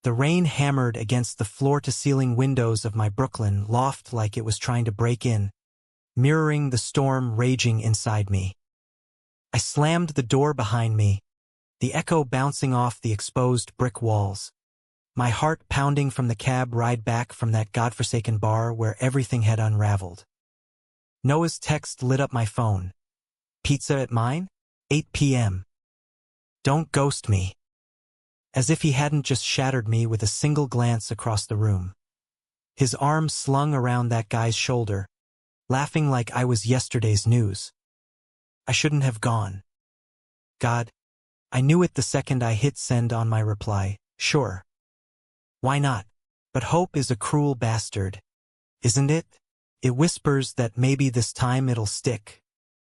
The rain hammered against the floor-to-ceiling windows of my Brooklyn loft like it was trying to break in, mirroring the storm raging inside me. I slammed the door behind me, the echo bouncing off the exposed brick walls, my heart pounding from the cab ride back from that godforsaken bar where everything had unraveled. Noah's text lit up my phone. Pizza at mine? 8 p.m. Don't ghost me. As if he hadn't just shattered me with a single glance across the room. His arm slung around that guy's shoulder, laughing like I was yesterday's news. I shouldn't have gone. God, I knew it the second I hit send on my reply. Sure. Why not? But hope is a cruel bastard, isn't it? It whispers that maybe this time it'll stick.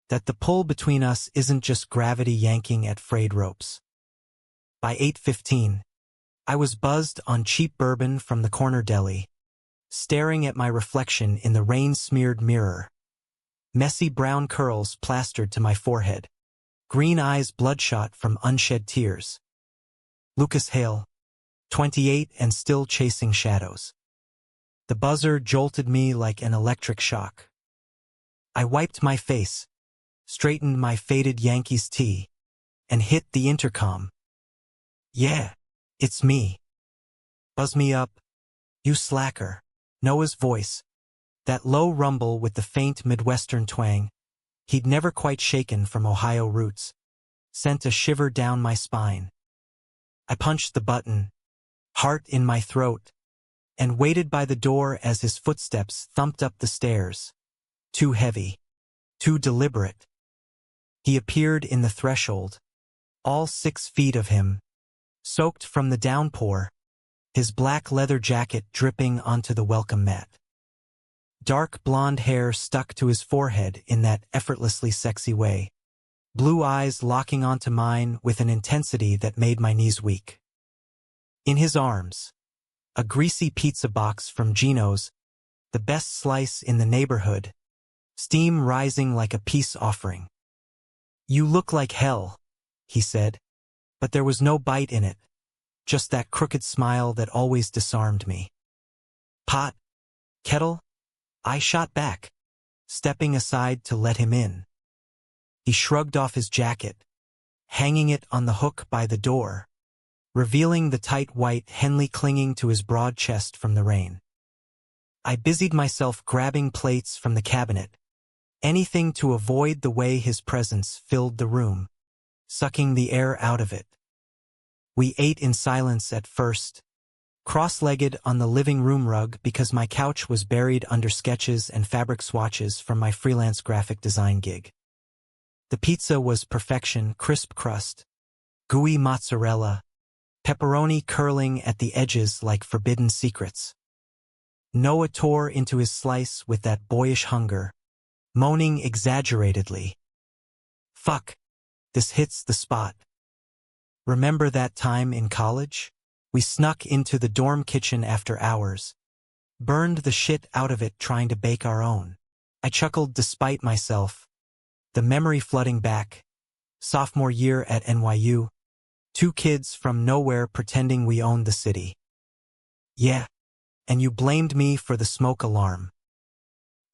That the pull between us isn't just gravity yanking at frayed ropes. By 8:15, I was buzzed on cheap bourbon from the corner deli, staring at my reflection in the rain-smeared mirror. Messy brown curls plastered to my forehead, green eyes bloodshot from unshed tears. Lucas Hale, 28 and still chasing shadows. The buzzer jolted me like an electric shock. I wiped my face, straightened my faded Yankees tee, and hit the intercom. Yeah, it's me. Buzz me up, you slacker. Noah's voice, that low rumble with the faint Midwestern twang, he'd never quite shaken from Ohio roots, sent a shiver down my spine. I punched the button, heart in my throat, and waited by the door as his footsteps thumped up the stairs. Too heavy, too deliberate. He appeared in the threshold, all 6 feet of him, soaked from the downpour, his black leather jacket dripping onto the welcome mat. Dark blonde hair stuck to his forehead in that effortlessly sexy way, blue eyes locking onto mine with an intensity that made my knees weak. In his arms, a greasy pizza box from Gino's, the best slice in the neighborhood, steam rising like a peace offering. You look like hell, he said, but there was no bite in it, just that crooked smile that always disarmed me. Pot? Kettle? I shot back, stepping aside to let him in. He shrugged off his jacket, hanging it on the hook by the door, revealing the tight white Henley clinging to his broad chest from the rain. I busied myself grabbing plates from the cabinet, anything to avoid the way his presence filled the room, sucking the air out of it. We ate in silence at first, cross-legged on the living room rug because my couch was buried under sketches and fabric swatches from my freelance graphic design gig. The pizza was perfection, crisp crust, gooey mozzarella, pepperoni curling at the edges like forbidden secrets. Noah tore into his slice with that boyish hunger, moaning exaggeratedly. Fuck, this hits the spot. Remember that time in college? We snuck into the dorm kitchen after hours, burned the shit out of it trying to bake our own. I chuckled despite myself, the memory flooding back. Sophomore year at NYU, 2 kids from nowhere pretending we owned the city. Yeah, and you blamed me for the smoke alarm.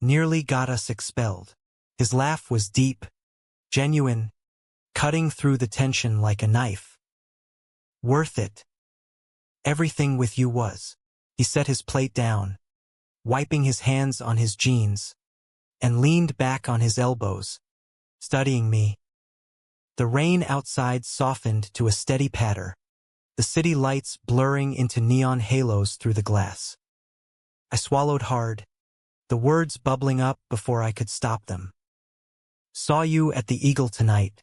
Nearly got us expelled. His laugh was deep, genuine, cutting through the tension like a knife. Worth it. Everything with you was. He set his plate down, wiping his hands on his jeans, and leaned back on his elbows, studying me. The rain outside softened to a steady patter, the city lights blurring into neon halos through the glass. I swallowed hard, the words bubbling up before I could stop them. Saw you at the Eagle tonight.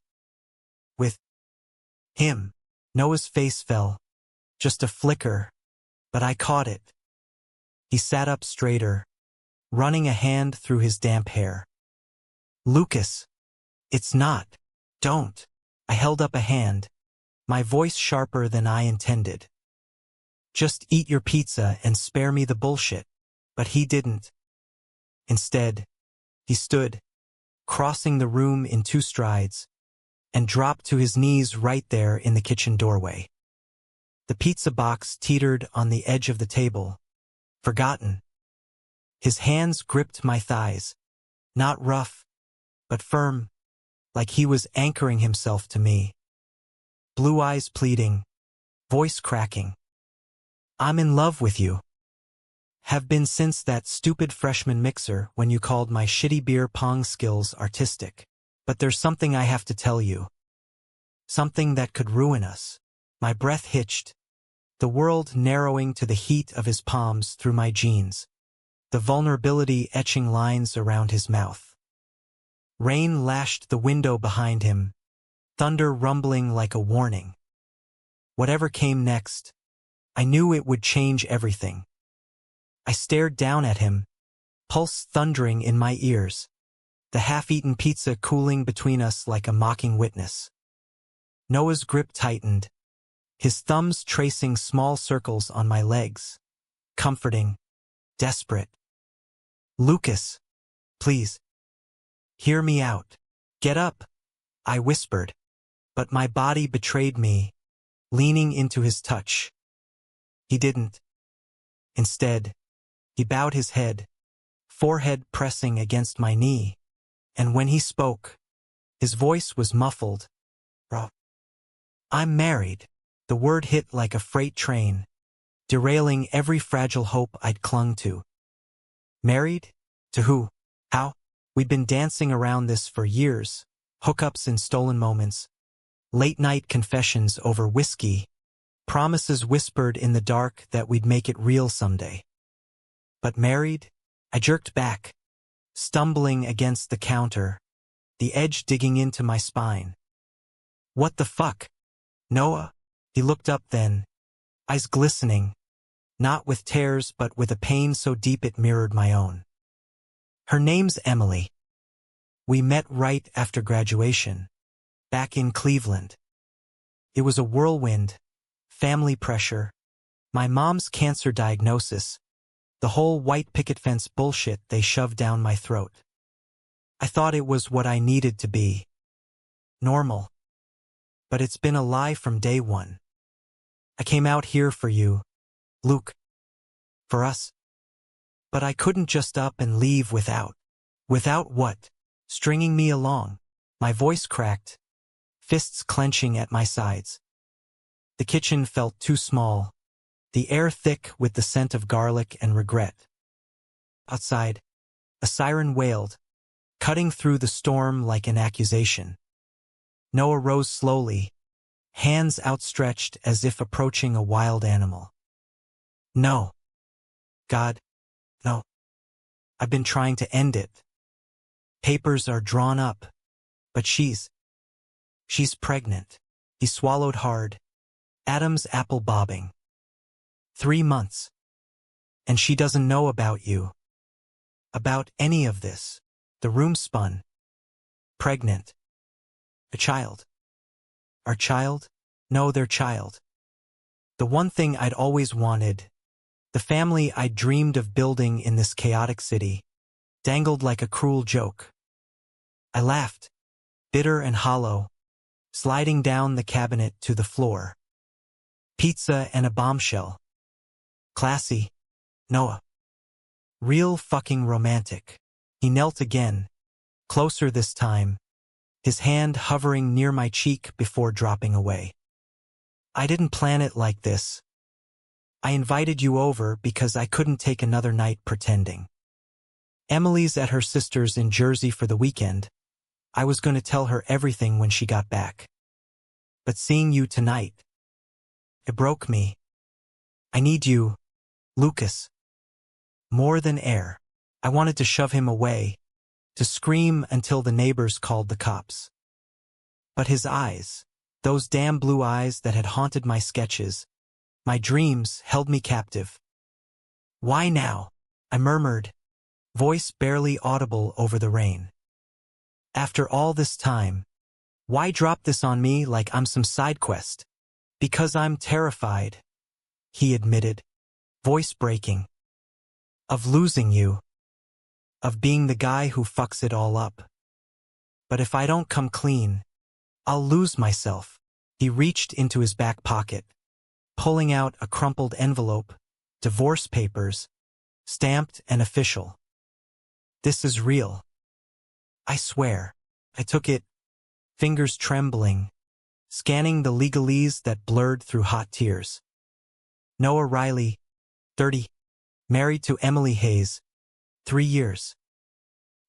With him. Noah's face fell, just a flicker, but I caught it. He sat up straighter, running a hand through his damp hair. Lucas, it's not. Don't. I held up a hand, my voice sharper than I intended. Just eat your pizza and spare me the bullshit. But he didn't. Instead, he stood, crossing the room in 2 strides, and dropped to his knees right there in the kitchen doorway. The pizza box teetered on the edge of the table, forgotten. His hands gripped my thighs, not rough, but firm, like he was anchoring himself to me. Blue eyes pleading, voice cracking. I'm in love with you. Have been since that stupid freshman mixer when you called my shitty beer pong skills artistic. But there's something I have to tell you. Something that could ruin us. My breath hitched, the world narrowing to the heat of his palms through my jeans, the vulnerability etching lines around his mouth. Rain lashed the window behind him, thunder rumbling like a warning. Whatever came next, I knew it would change everything. I stared down at him, pulse thundering in my ears, the half-eaten pizza cooling between us like a mocking witness. Noah's grip tightened, his thumbs tracing small circles on my legs, comforting, desperate. Lucas, please. Hear me out. Get up, I whispered, but my body betrayed me, leaning into his touch. He didn't. Instead, he bowed his head, forehead pressing against my knee, and when he spoke, his voice was muffled. I'm married. The word hit like a freight train, derailing every fragile hope I'd clung to. Married? To who? How? We'd been dancing around this for years, hookups in stolen moments, late-night confessions over whiskey, promises whispered in the dark that we'd make it real someday. But married? I jerked back, stumbling against the counter, the edge digging into my spine. What the fuck? Noah? He looked up then, eyes glistening, not with tears but with a pain so deep it mirrored my own. Her name's Emily. We met right after graduation, back in Cleveland. It was a whirlwind, family pressure, my mom's cancer diagnosis, the whole white picket fence bullshit they shoved down my throat. I thought it was what I needed to be. Normal. But it's been a lie from day one. I came out here for you, Luke. For us. But I couldn't just up and leave without. Without what? Stringing me along. My voice cracked, fists clenching at my sides. The kitchen felt too small, the air thick with the scent of garlic and regret. Outside, a siren wailed, cutting through the storm like an accusation. Noah rose slowly, hands outstretched as if approaching a wild animal. No. God, no. I've been trying to end it. Papers are drawn up, but she's pregnant. He swallowed hard, Adam's apple bobbing. 3 months. And she doesn't know about you. About any of this. The room spun. Pregnant. A child. Our child? No, their child. The one thing I'd always wanted, the family I'd dreamed of building in this chaotic city, dangled like a cruel joke. I laughed, bitter and hollow, sliding down the cabinet to the floor. Pizza and a bombshell. Classy. Noah. Real fucking romantic. He knelt again, closer this time, his hand hovering near my cheek before dropping away. I didn't plan it like this. I invited you over because I couldn't take another night pretending. Emily's at her sister's in Jersey for the weekend. I was going to tell her everything when she got back. But seeing you tonight, it broke me. I need you, Lucas. More than air. I wanted to shove him away, to scream until the neighbors called the cops. But his eyes, those damn blue eyes that had haunted my sketches, my dreams, held me captive. Why now? I murmured, voice barely audible over the rain. After all this time, why drop this on me like I'm some side quest? Because I'm terrified, he admitted, voice breaking. Of losing you. Of being the guy who fucks it all up. But if I don't come clean, I'll lose myself. He reached into his back pocket, pulling out a crumpled envelope, divorce papers, stamped and official. This is real. I swear. I took it, fingers trembling, scanning the legalese that blurred through hot tears. Noah Riley, 30, married to Emily Hayes, 3 years.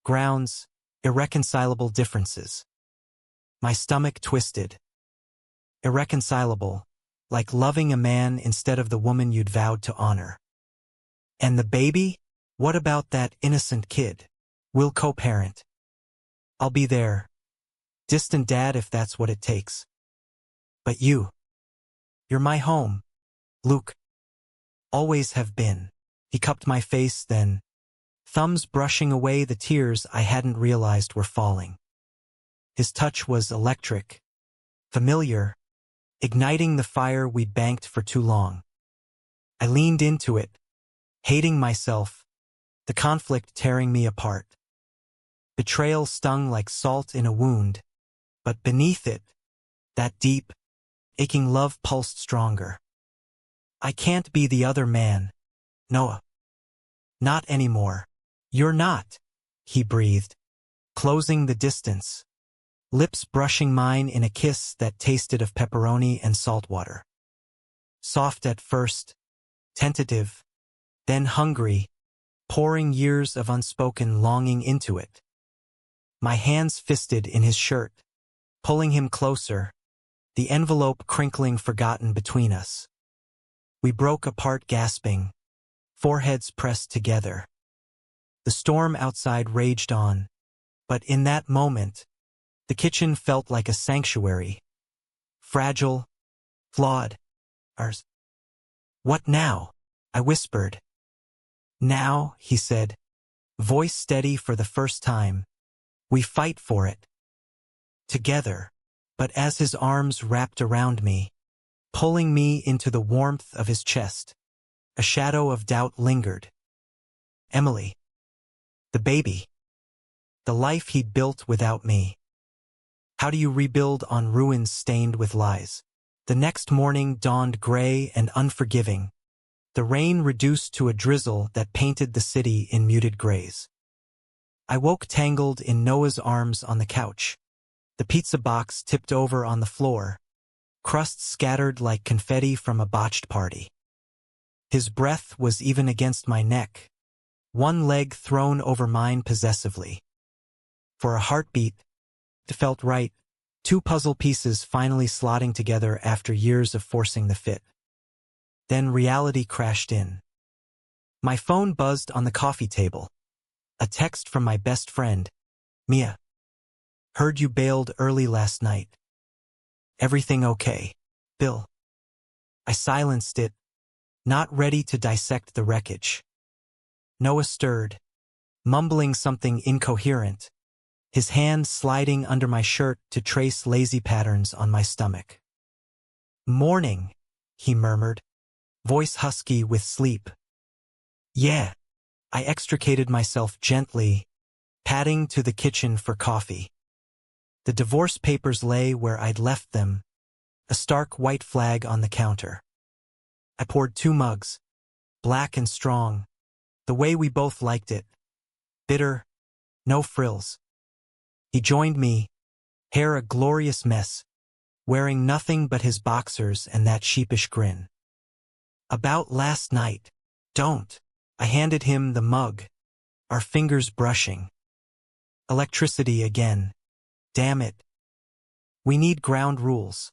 Grounds, irreconcilable differences. My stomach twisted. Irreconcilable, like loving a man instead of the woman you'd vowed to honor. And the baby? What about that innocent kid? We'll co-parent. I'll be there. Distant dad if that's what it takes. But you're my home, Luke. Always have been. He cupped my face then, thumbs brushing away the tears I hadn't realized were falling. His touch was electric, familiar, igniting the fire we'd banked for too long. I leaned into it, hating myself, the conflict tearing me apart. Betrayal stung like salt in a wound, but beneath it, that deep, aching love pulsed stronger. I can't be the other man, Noah. Not anymore. You're not, he breathed, closing the distance, lips brushing mine in a kiss that tasted of pepperoni and salt water. Soft at first, tentative, then hungry, pouring years of unspoken longing into it. My hands fisted in his shirt, pulling him closer, the envelope crinkling forgotten between us. We broke apart gasping, foreheads pressed together. The storm outside raged on, but in that moment, the kitchen felt like a sanctuary. Fragile, flawed, ours. What now? I whispered. Now, he said, voice steady for the first time. We fight for it. Together, but as his arms wrapped around me, pulling me into the warmth of his chest, a shadow of doubt lingered. Emily. The baby. The life he'd built without me. How do you rebuild on ruins stained with lies? The next morning dawned gray and unforgiving, the rain reduced to a drizzle that painted the city in muted grays. I woke tangled in Noah's arms on the couch, the pizza box tipped over on the floor, crusts scattered like confetti from a botched party. His breath was even against my neck, one leg thrown over mine possessively. For a heartbeat, it felt right, 2 puzzle pieces finally slotting together after years of forcing the fit. Then reality crashed in. My phone buzzed on the coffee table. A text from my best friend, Mia. Heard you bailed early last night. Everything okay, Bill? I silenced it, not ready to dissect the wreckage. Noah stirred, mumbling something incoherent, his hand sliding under my shirt to trace lazy patterns on my stomach. Morning, he murmured, voice husky with sleep. Yeah. I extricated myself gently, padding to the kitchen for coffee. The divorce papers lay where I'd left them, a stark white flag on the counter. I poured 2 mugs, black and strong, the way we both liked it. Bitter, no frills. He joined me, hair a glorious mess, wearing nothing but his boxers and that sheepish grin. About last night, don't. I handed him the mug, our fingers brushing. Electricity again. Damn it. We need ground rules.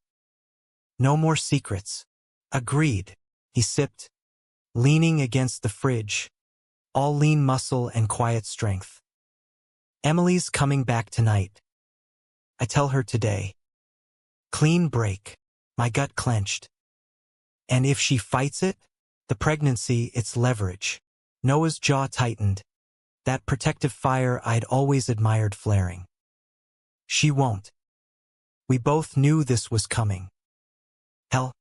No more secrets. Agreed. He sipped, leaning against the fridge, all lean muscle and quiet strength. Emily's coming back tonight. I tell her today. Clean break. My gut clenched. And if she fights it, the pregnancy, it's leverage. Noah's jaw tightened, that protective fire I'd always admired flaring. She won't. We both knew this was coming. Hell,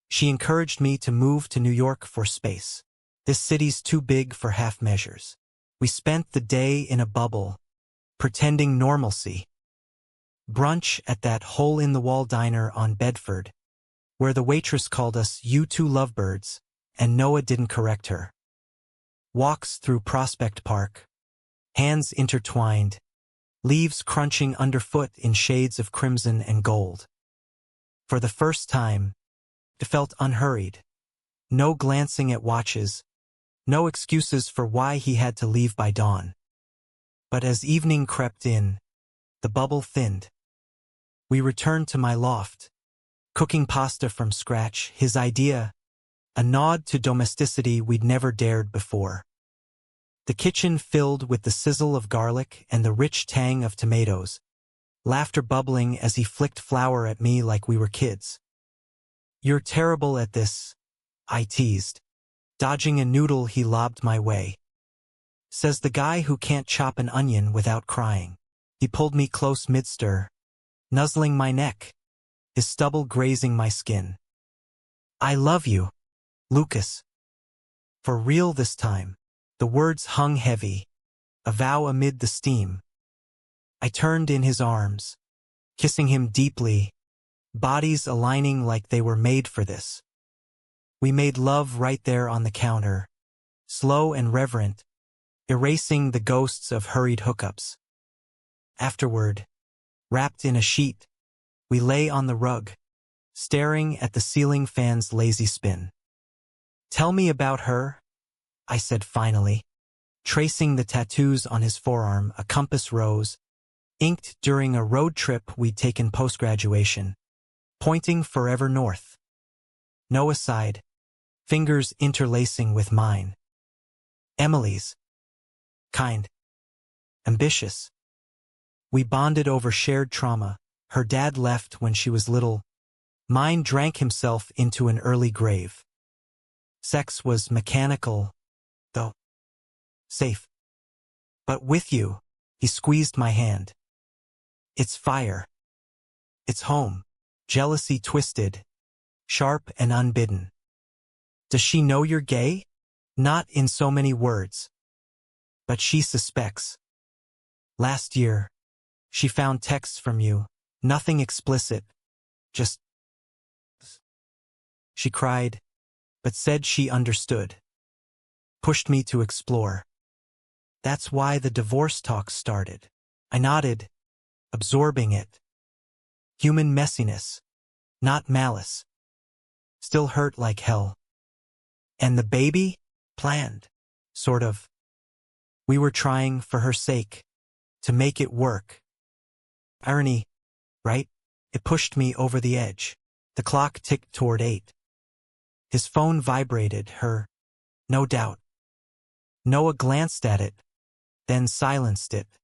she encouraged me to move to New York for space. This city's too big for half measures. We spent the day in a bubble, pretending normalcy. Brunch at that hole-in-the-wall diner on Bedford, where the waitress called us "you two lovebirds," and Noah didn't correct her. Walks through Prospect Park, hands intertwined, leaves crunching underfoot in shades of crimson and gold. For the first time, it felt unhurried. No glancing at watches, no excuses for why he had to leave by dawn. But as evening crept in, the bubble thinned. We returned to my loft, cooking pasta from scratch, his idea, a nod to domesticity we'd never dared before. The kitchen filled with the sizzle of garlic and the rich tang of tomatoes, laughter bubbling as he flicked flour at me like we were kids. "You're terrible at this," I teased, dodging a noodle he lobbed my way. Says the guy who can't chop an onion without crying. He pulled me close mid-stir, nuzzling my neck, his stubble grazing my skin. "I love you, Lucas." For real this time. The words hung heavy, a vow amid the steam. I turned in his arms, kissing him deeply, bodies aligning like they were made for this. We made love right there on the counter, slow and reverent, erasing the ghosts of hurried hookups. Afterward, wrapped in a sheet, we lay on the rug, staring at the ceiling fan's lazy spin. "Tell me about her," I said finally, tracing the tattoos on his forearm, a compass rose, inked during a road trip we'd taken post-graduation, pointing forever north. Noah sighed, fingers interlacing with mine. "Emily's. Kind. Ambitious." We bonded over shared trauma. Her dad left when she was little. Mine drank himself into an early grave. Sex was mechanical, though safe. But with you, he squeezed my hand. It's fire. It's home. Jealousy twisted, sharp and unbidden. "Does she know you're gay?" "Not in so many words. But she suspects. Last year, she found texts from you, nothing explicit, just..." She cried, but said she understood. Pushed me to explore. "That's why the divorce talks started." I nodded, absorbing it. Human messiness, not malice. Still hurt like hell. "And the baby? Planned. Sort of. We were trying for her sake, to make it work." Irony, right? It pushed me over the edge. The clock ticked toward 8. His phone vibrated, no doubt. Noah glanced at it, then silenced it.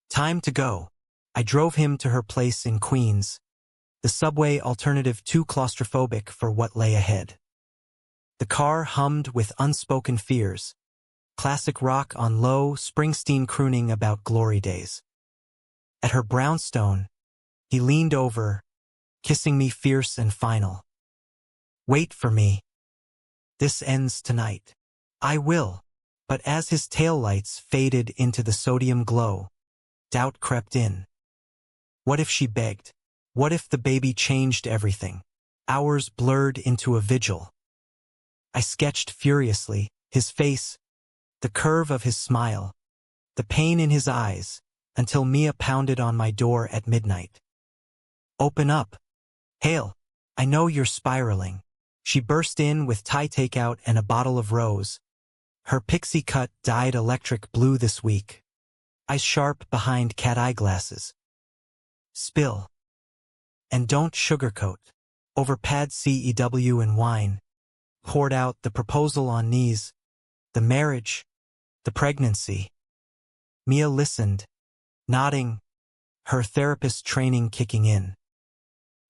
Time to go. I drove him to her place in Queens, the subway alternative too claustrophobic for what lay ahead. The car hummed with unspoken fears, classic rock on low, Springsteen crooning about glory days. At her brownstone, he leaned over, kissing me fierce and final. "Wait for me. This ends tonight." "I will." But as his taillights faded into the sodium glow, doubt crept in. What if she begged? What if the baby changed everything? Hours blurred into a vigil. I sketched furiously, his face, the curve of his smile, the pain in his eyes, until Mia pounded on my door at midnight. "Open up. Hale, I know you're spiraling." She burst in with Thai takeout and a bottle of rose. Her pixie cut dyed electric blue this week. Eyes sharp behind cat eye glasses. "Spill. And don't sugarcoat." Over pad CEW and wine, poured out the proposal on knees, the marriage, the pregnancy. Mia listened, nodding, her therapist training kicking in.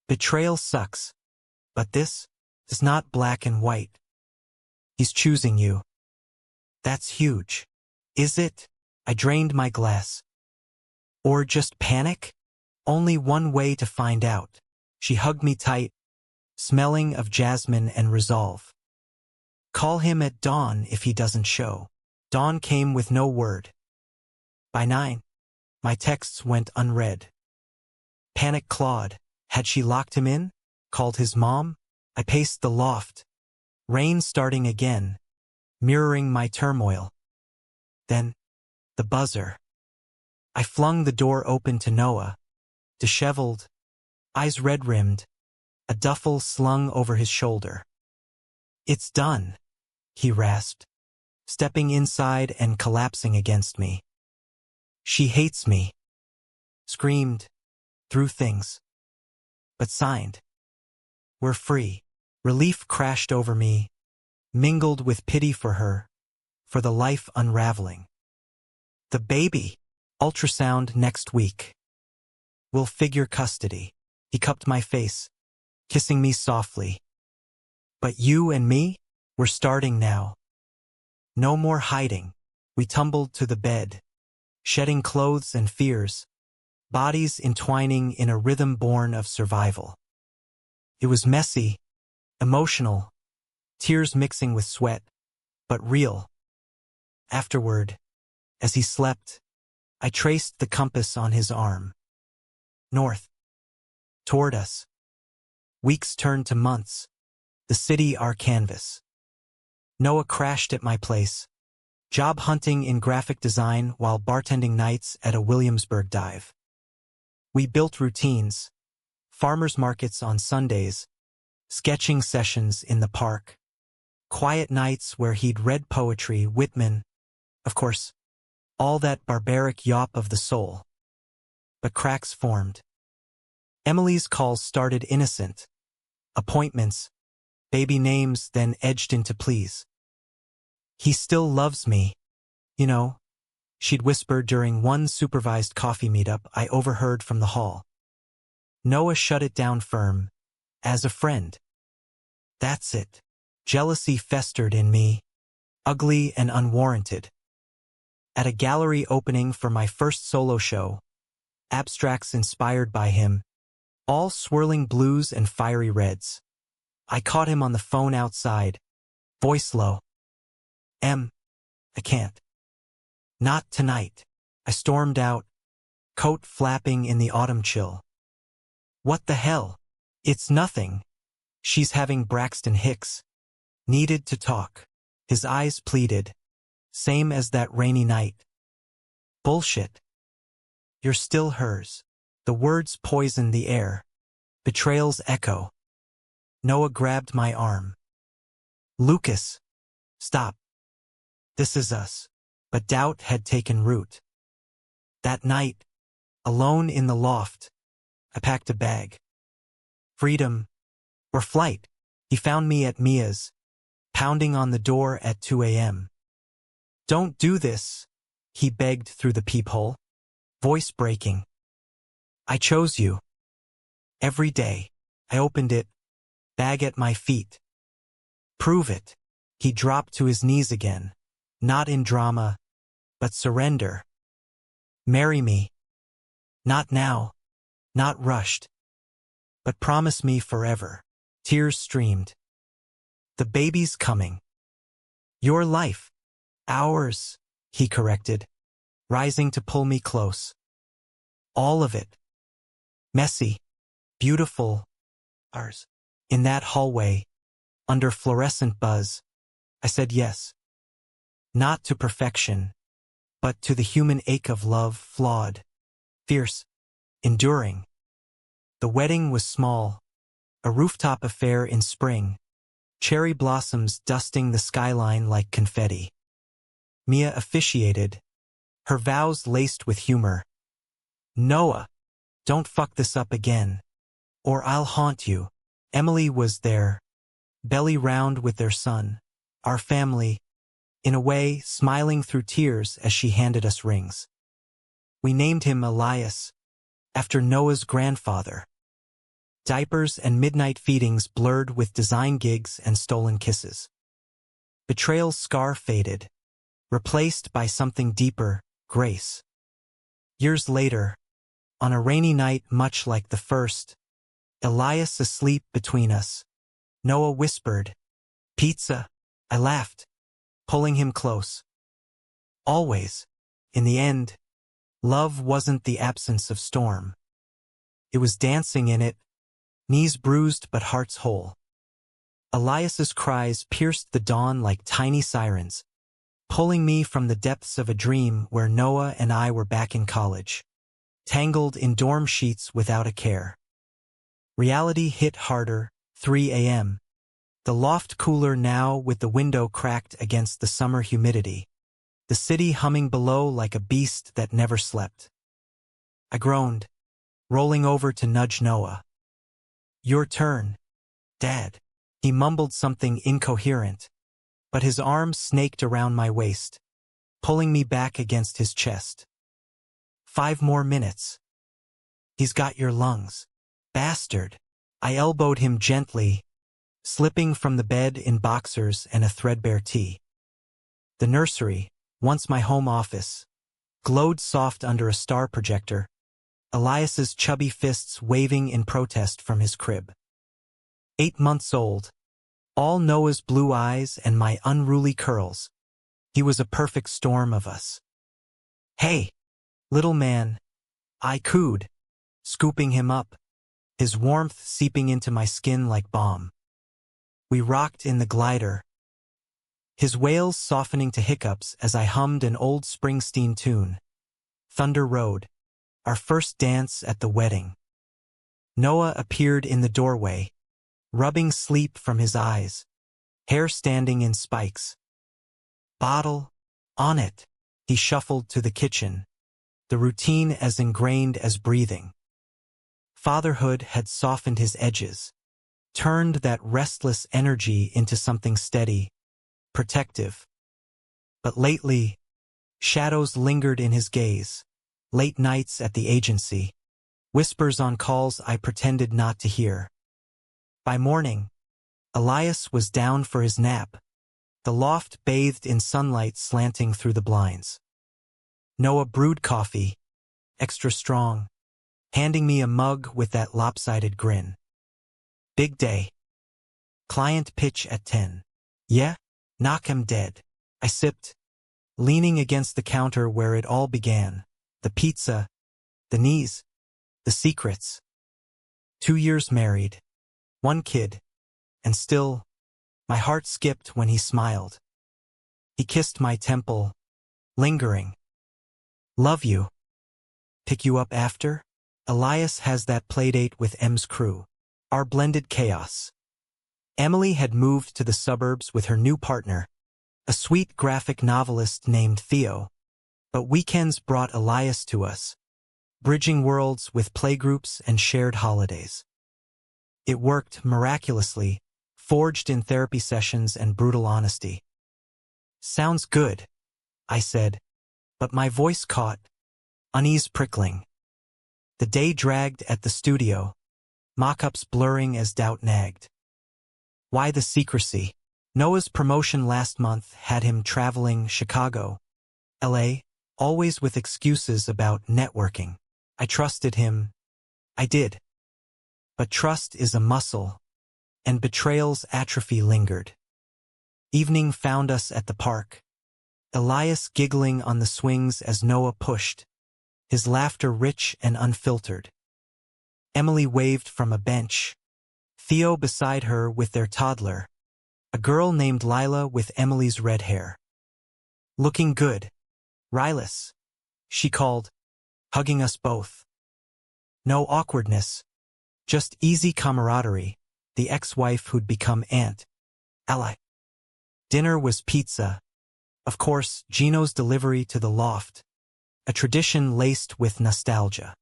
Betrayal sucks, but this is not black and white. He's choosing you. That's huge. Is it? I drained my glass. Or just panic? Only one way to find out. She hugged me tight, smelling of jasmine and resolve. Call him at dawn if he doesn't show. Dawn came with no word. By 9, my texts went unread. Panic clawed. Had she locked him in? Called his mom? I paced the loft. Rain starting again, mirroring my turmoil. Then, the buzzer. I flung the door open to Noah, disheveled, eyes red-rimmed, a duffel slung over his shoulder. "It's done," he rasped, stepping inside and collapsing against me. "She hates me," screamed, threw things, but signed. "We're free." Relief crashed over me, mingled with pity for her, for the life unraveling. "The baby. Ultrasound next week. We'll figure custody." He cupped my face, kissing me softly. "But you and me? We're starting now. No more hiding." We tumbled to the bed, shedding clothes and fears, bodies entwining in a rhythm born of survival. It was messy, emotional, tears mixing with sweat, but real. Afterward, as he slept, I traced the compass on his arm. North. Toward us. Weeks turned to months, the city our canvas. Noah crashed at my place, job hunting in graphic design while bartending nights at a Williamsburg dive. We built routines, farmers markets on Sundays, sketching sessions in the park, quiet nights where he'd read poetry, Whitman, of course, all that barbaric yawp of the soul. But cracks formed. Emily's calls started innocent. Appointments, baby names then edged into pleas. "He still loves me, you know," she'd whisper during one supervised coffee meetup I overheard from the hall. Noah shut it down firm, as a friend. That's it. Jealousy festered in me, ugly and unwarranted. At a gallery opening for my first solo show, abstracts inspired by him, all swirling blues and fiery reds, I caught him on the phone outside, voice low. I can't. Not tonight." I stormed out, coat flapping in the autumn chill. "What the hell? It's nothing. She's having Braxton Hicks. Needed to talk." His eyes pleaded, same as that rainy night. "Bullshit. You're still hers." The words poisoned the air. Betrayal's echo. Noah grabbed my arm. "Lucas, stop. This is us." But doubt had taken root. That night, alone in the loft, I packed a bag. Freedom or flight. He found me at Mia's, pounding on the door at 2 a.m. "Don't do this," he begged through the peephole, voice breaking. "I chose you. Every day." I opened it, bag at my feet. "Prove it." He dropped to his knees again, not in drama, but surrender. "Marry me. Not now, not rushed, but promise me forever." Tears streamed. "The baby's coming. Your life. Ours," he corrected, rising to pull me close. "All of it. Messy, beautiful, ours." In that hallway, under fluorescent buzz, I said yes. Not to perfection, but to the human ache of love, flawed, fierce, enduring. The wedding was small, a rooftop affair in spring, cherry blossoms dusting the skyline like confetti. Mia officiated, her vows laced with humor. "Noah, don't fuck this up again, or I'll haunt you." Emily was there, belly round with their son, our family, in a way smiling through tears as she handed us rings. We named him Elias, after Noah's grandfather. Diapers and midnight feedings blurred with design gigs and stolen kisses. Betrayal's scar faded, replaced by something deeper, grace. Years later, on a rainy night much like the first, Elias asleep between us, Noah whispered, "Pizza." I laughed, pulling him close. Always, in the end, love wasn't the absence of storm. It was dancing in it, knees bruised but hearts whole. Elias's cries pierced the dawn like tiny sirens, pulling me from the depths of a dream where Noah and I were back in college, tangled in dorm sheets without a care. Reality hit harder, 3 a.m. The loft cooler now with the window cracked against the summer humidity. The city humming below like a beast that never slept. I groaned, rolling over to nudge Noah. "Your turn, Dad." He mumbled something incoherent, but his arms snaked around my waist, pulling me back against his chest. 5 more minutes. "He's got your lungs. Bastard." I elbowed him gently, slipping from the bed in boxers and a threadbare tee. The nursery, once my home office, glowed soft under a star projector, Elias's chubby fists waving in protest from his crib. 8 months old, all Noah's blue eyes and my unruly curls. He was a perfect storm of us. "Hey, little man," I cooed, scooping him up, his warmth seeping into my skin like balm. We rocked in the glider, his wails softening to hiccups as I hummed an old Springsteen tune, Thunder Road, our first dance at the wedding. Noah appeared in the doorway, rubbing sleep from his eyes, hair standing in spikes. "Bottle, on it." He shuffled to the kitchen, the routine as ingrained as breathing. Fatherhood had softened his edges, turned that restless energy into something steady, protective. But lately, shadows lingered in his gaze, late nights at the agency, whispers on calls I pretended not to hear. By morning, Elias was down for his nap, the loft bathed in sunlight slanting through the blinds. Noah brewed coffee, extra strong, handing me a mug with that lopsided grin. "Big day. Client pitch at 10. Yeah? Knock 'em dead." I sipped, leaning against the counter where it all began. The pizza, the knees, the secrets. 2 years married, 1 kid, and still, my heart skipped when he smiled. He kissed my temple, lingering. "Love you. Pick you up after?" Elias has that playdate with M's crew. Our blended chaos. Emily had moved to the suburbs with her new partner, a sweet graphic novelist named Theo. But weekends brought Elias to us, bridging worlds with playgroups and shared holidays. It worked miraculously, forged in therapy sessions and brutal honesty. "Sounds good," I said, but my voice caught, unease prickling. The day dragged at the studio, mock-ups blurring as doubt nagged. Why the secrecy? Noah's promotion last month had him traveling Chicago, LA, always with excuses about networking. I trusted him. I did. But trust is a muscle, and betrayal's atrophy lingered. Evening found us at the park, Elias giggling on the swings as Noah pushed, his laughter rich and unfiltered. Emily waved from a bench, Theo beside her with their toddler, a girl named Lila with Emily's red hair. "Looking good, Rylas," she called, hugging us both. No awkwardness, just easy camaraderie, the ex-wife who'd become Aunt Ally. Dinner was pizza, of course, Gino's delivery to the loft, a tradition laced with nostalgia.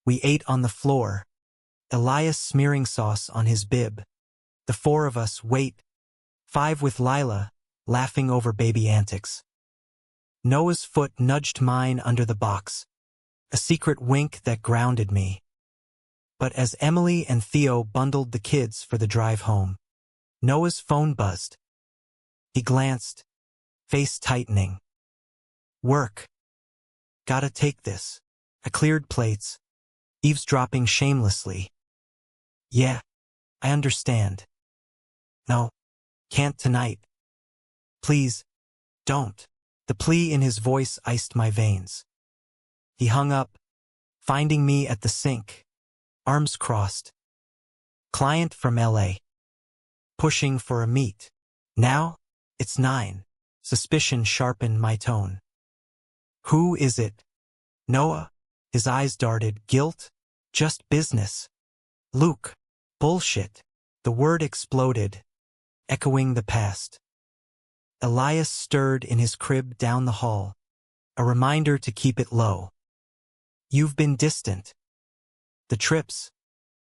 We ate on the floor, Elias smearing sauce on his bib. The 4 of us wait, 5 with Lila, laughing over baby antics. Noah's foot nudged mine under the box, a secret wink that grounded me. But as Emily and Theo bundled the kids for the drive home, Noah's phone buzzed. He glanced, face tightening. "Work. Gotta take this." I cleared plates, eavesdropping shamelessly. "Yeah, I understand." "No, can't tonight. Please, don't." The plea in his voice iced my veins. He hung up, finding me at the sink, arms crossed, Client from LA. Pushing for a meet. Now, it's 9. Suspicion sharpened my tone. Who is it? Noah. His eyes darted. Guilt? Just business. Luke. Bullshit. The word exploded, echoing the past. Elias stirred in his crib down the hall, a reminder to keep it low. You've been distant. The trips,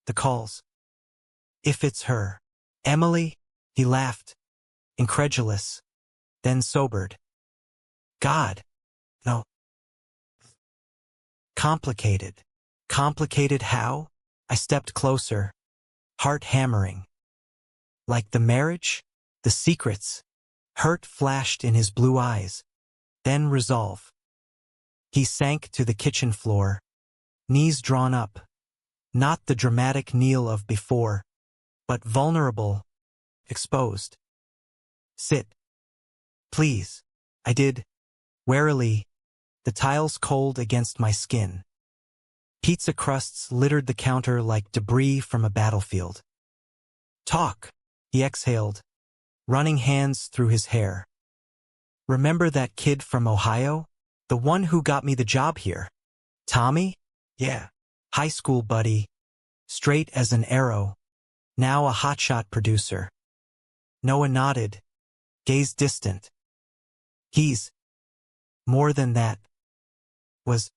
the calls. If it's her. Emily? He laughed, incredulous, then sobered. God, no. Complicated. Complicated how? I stepped closer, heart hammering. Like the marriage? The secrets? Hurt flashed in his blue eyes, then resolve. He sank to the kitchen floor, knees drawn up, not the dramatic kneel of before, but vulnerable, exposed. Sit. Please. I did, warily, the tiles cold against my skin. Pizza crusts littered the counter like debris from a battlefield. Talk, he exhaled, running hands through his hair. Remember that kid from Ohio? The one who got me the job here? Tommy? Yeah. High school buddy. Straight as an arrow. Now a hotshot producer. Noah nodded, gaze distant. He's more than that. Was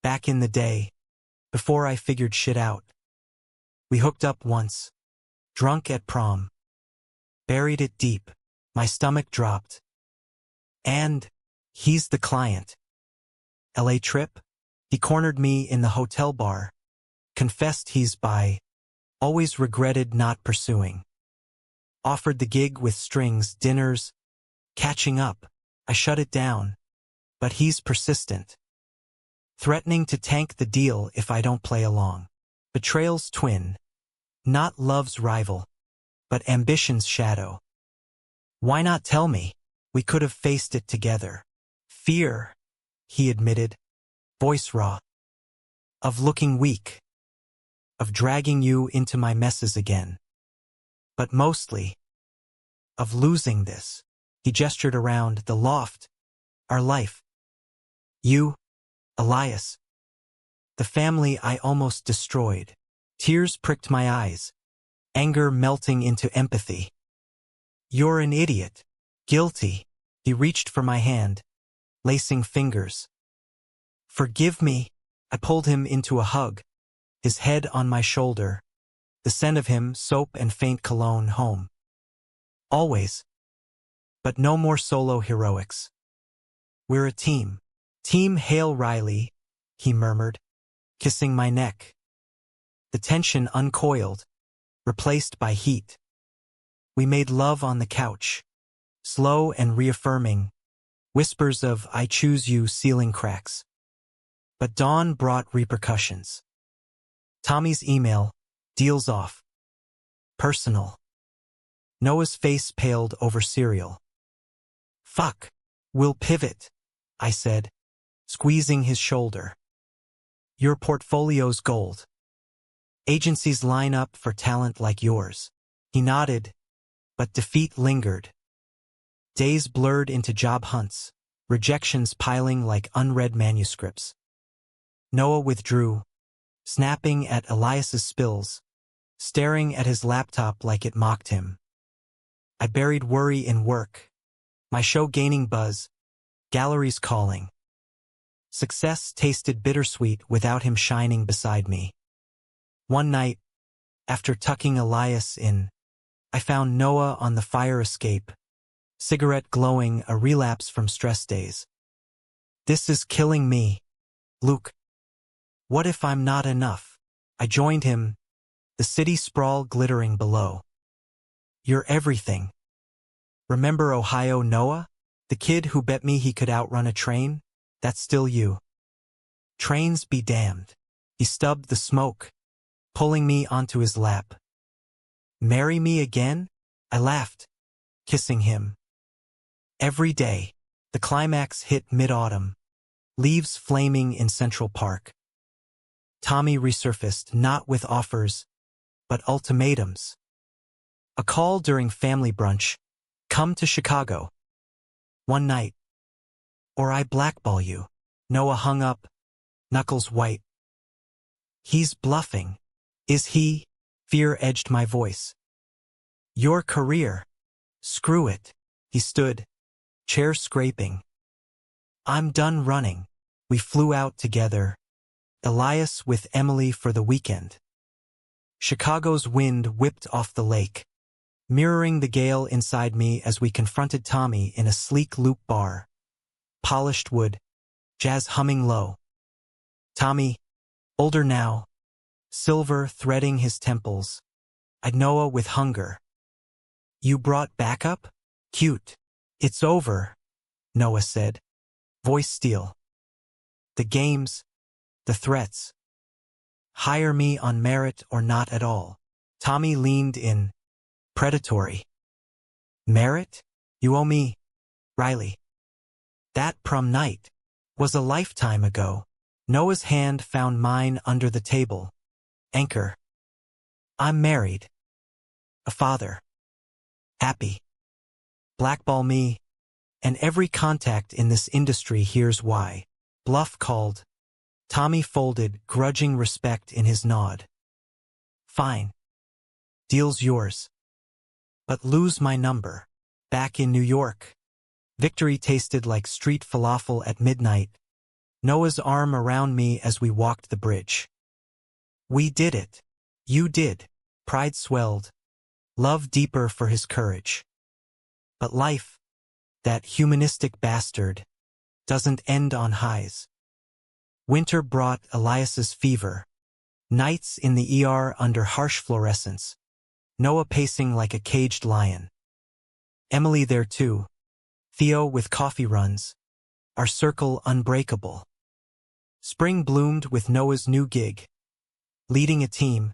back in the day, before I figured shit out. We hooked up once, drunk at prom. Buried it deep, my stomach dropped. And he's the client. LA trip? He cornered me in the hotel bar, confessed he's bi, always regretted not pursuing. Offered the gig with strings, dinners, catching up. I shut it down, but he's persistent. Threatening to tank the deal if I don't play along. Betrayal's twin, not love's rival, but ambition's shadow. Why not tell me? We could have faced it together. Fear, he admitted, voice raw. Of looking weak. Of dragging you into my messes again. But mostly, of losing this. He gestured around the loft, our life. You, Elias. The family I almost destroyed. Tears pricked my eyes, anger melting into empathy. You're an idiot. Guilty. He reached for my hand, lacing fingers. Forgive me. I pulled him into a hug, his head on my shoulder, the scent of him, soap and faint cologne, home. Always. But no more solo heroics. We're a team. Team Hale Riley, he murmured, kissing my neck. The tension uncoiled, replaced by heat. We made love on the couch, slow and reaffirming, whispers of I choose you sealing cracks. But dawn brought repercussions. Tommy's email, deals off. Personal. Noah's face paled over cereal. Fuck. We'll pivot, I said, squeezing his shoulder. Your portfolio's gold. Agencies line up for talent like yours. He nodded, but defeat lingered. Days blurred into job hunts, rejections piling like unread manuscripts. Noah withdrew, snapping at Elias's spills, staring at his laptop like it mocked him. I buried worry in work, my show gaining buzz, galleries calling. Success tasted bittersweet without him shining beside me. One night, after tucking Elias in, I found Noah on the fire escape, cigarette glowing, a relapse from stress days. This is killing me, Luke. What if I'm not enough? I joined him, the city sprawl glittering below. You're everything. Remember Ohio Noah? The kid who bet me he could outrun a train? That's still you. Trains be damned. He stubbed the smoke, pulling me onto his lap. Marry me again? I laughed, kissing him. Every day. The climax hit mid-autumn, leaves flaming in Central Park. Tommy resurfaced, not with offers, but ultimatums. A call during family brunch. Come to Chicago. One night. Or I blackball you. Noah hung up, knuckles white. He's bluffing. Is he? Fear edged my voice. Your career. Screw it. He stood, chair scraping. I'm done running. We flew out together. Elias with Emily for the weekend. Chicago's wind whipped off the lake, mirroring the gale inside me as we confronted Tommy in a sleek loop bar. Polished wood, jazz humming low. Tommy, older now, silver threading his temples. I'd Noah with hunger. You brought backup? Cute. It's over, Noah said, voice steel. The games, the threats. Hire me on merit or not at all. Tommy leaned in, predatory. Merit? You owe me, Riley. That prom night was a lifetime ago. Noah's hand found mine under the table. Anchor. I'm married. A father. Happy. Blackball me, and every contact in this industry hears why. Bluff called. Tommy folded, grudging respect in his nod. Fine. Deal's yours. But lose my number. Back in New York. Victory tasted like street falafel at midnight. Noah's arm around me as we walked the bridge. We did it. You did. Pride swelled. Love deeper for his courage. But life, that humanistic bastard, doesn't end on highs. Winter brought Elias's fever. Nights in the ER under harsh fluorescence. Noah pacing like a caged lion. Emily there too. Theo with coffee runs. Our circle unbreakable. Spring bloomed with Noah's new gig. Leading a team.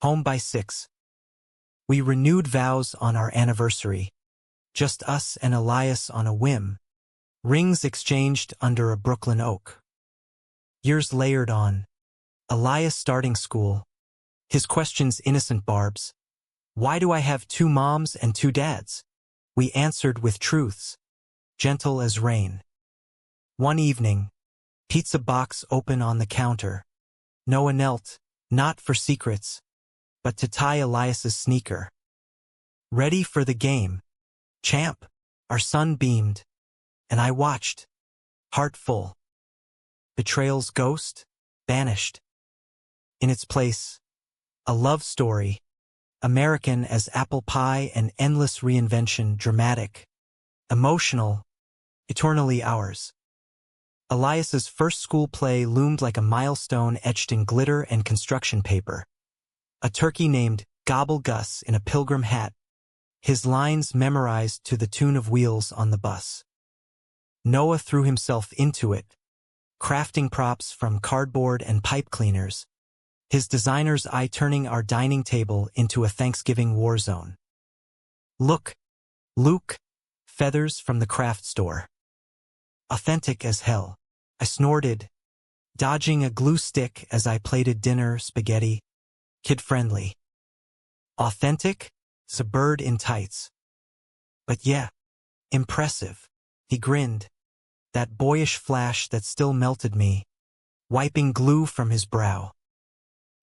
Home by 6. We renewed vows on our anniversary. Just us and Elias on a whim. Rings exchanged under a Brooklyn oak. Years layered on. Elias starting school. His questions innocent barbs. Why do I have 2 moms and 2 dads? We answered with truths. Gentle as rain. One evening. Pizza box open on the counter. Noah knelt, not for secrets, but to tie Elias's sneaker. Ready for the game. Champ. Our son beamed. And I watched. Heart full. Betrayal's ghost, banished. In its place, a love story, American as apple pie and endless reinvention, dramatic, emotional, eternally ours. Elias's first school play loomed like a milestone etched in glitter and construction paper. A turkey named Gobble Gus in a pilgrim hat, his lines memorized to the tune of wheels on the bus. Noah threw himself into it, crafting props from cardboard and pipe cleaners, his designer's eye turning our dining table into a Thanksgiving war zone. Look, Luke, feathers from the craft store. Authentic as hell. I snorted, dodging a glue stick as I plated dinner spaghetti. Kid-friendly. Authentic? It's a bird in tights. But yeah, impressive. He grinned, that boyish flash that still melted me, wiping glue from his brow.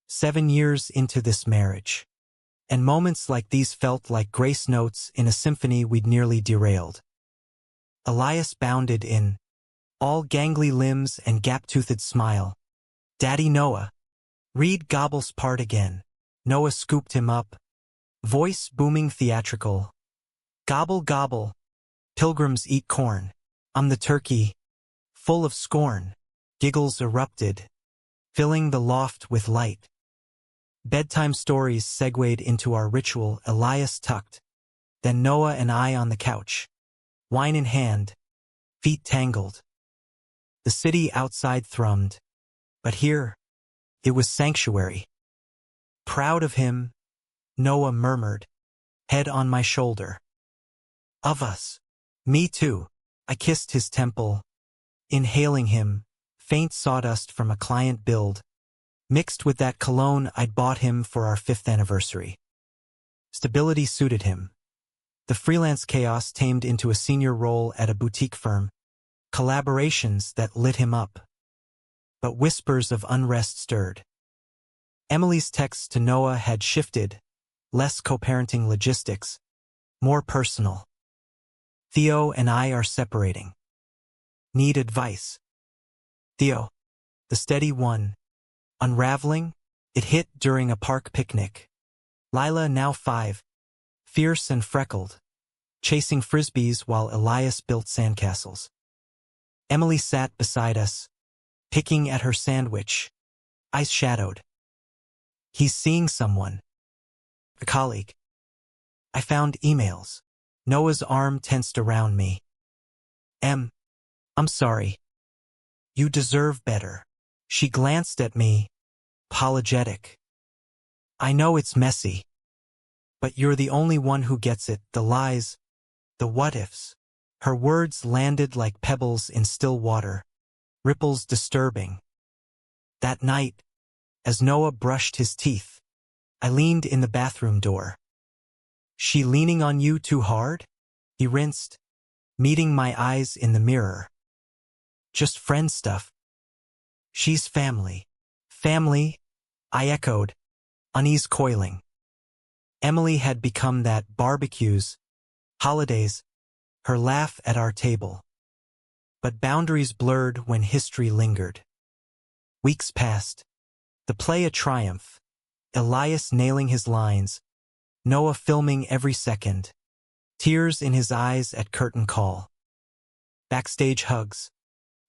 7 years into this marriage. And moments like these felt like grace notes in a symphony we'd nearly derailed. Elias bounded in, all gangly limbs and gap-toothed smile. Daddy Noah. Read Gobble's part again. Noah scooped him up, voice booming theatrical. Gobble gobble. Pilgrims eat corn. I'm the turkey. Full of scorn. Giggles erupted, filling the loft with light. Bedtime stories segued into our ritual, Elias tucked, then Noah and I on the couch. Wine in hand, feet tangled. The city outside thrummed, but here, it was sanctuary. Proud of him, Noah murmured, head on my shoulder. Of us. Me too. I kissed his temple, inhaling him, faint sawdust from a client build. mixed with that cologne I'd bought him for our 5th anniversary. Stability suited him. The freelance chaos tamed into a senior role at a boutique firm, collaborations that lit him up. But whispers of unrest stirred. Emily's texts to Noah had shifted, less co-parenting logistics, more personal. Theo and I are separating. Need advice. Theo, the steady one. Unraveling, it hit during a park picnic. Lila, now 5, fierce and freckled, chasing frisbees while Elias built sandcastles. Emily sat beside us, picking at her sandwich, eyes shadowed. He's seeing someone. A colleague. I found emails. Noah's arm tensed around me. I'm sorry. You deserve better. She glanced at me, apologetic. I know it's messy. But you're the only one who gets it, the lies, the what-ifs. Her words landed like pebbles in still water, ripples disturbing. That night, as Noah brushed his teeth, I leaned in the bathroom door. She leaning on you too hard? He rinsed, meeting my eyes in the mirror. Just friend stuff. She's family. Family, I echoed, unease coiling. Emily had become that barbecues, holidays, her laugh at our table. But boundaries blurred when history lingered. Weeks passed. The play a triumph. Elias nailing his lines. Noah filming every second. Tears in his eyes at curtain call. Backstage hugs.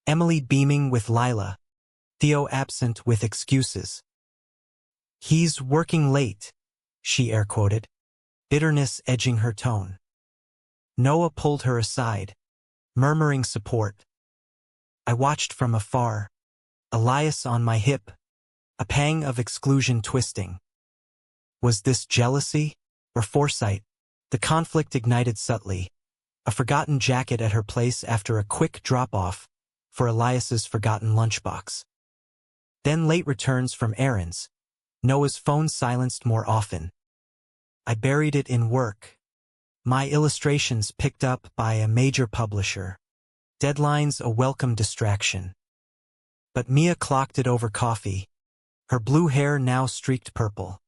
Emily beaming with Lila. Theo absent with excuses. He's working late, she air-quoted, bitterness edging her tone. Noah pulled her aside, murmuring support. I watched from afar, Elias on my hip, a pang of exclusion twisting. Was this jealousy or foresight? The conflict ignited subtly, a forgotten jacket at her place after a quick drop-off for Elias's forgotten lunchbox. Then late returns from errands, Noah's phone silenced more often. I buried it in work. My illustrations picked up by a major publisher. Deadlines a welcome distraction. But Mia clocked it over coffee, her blue hair now streaked purple.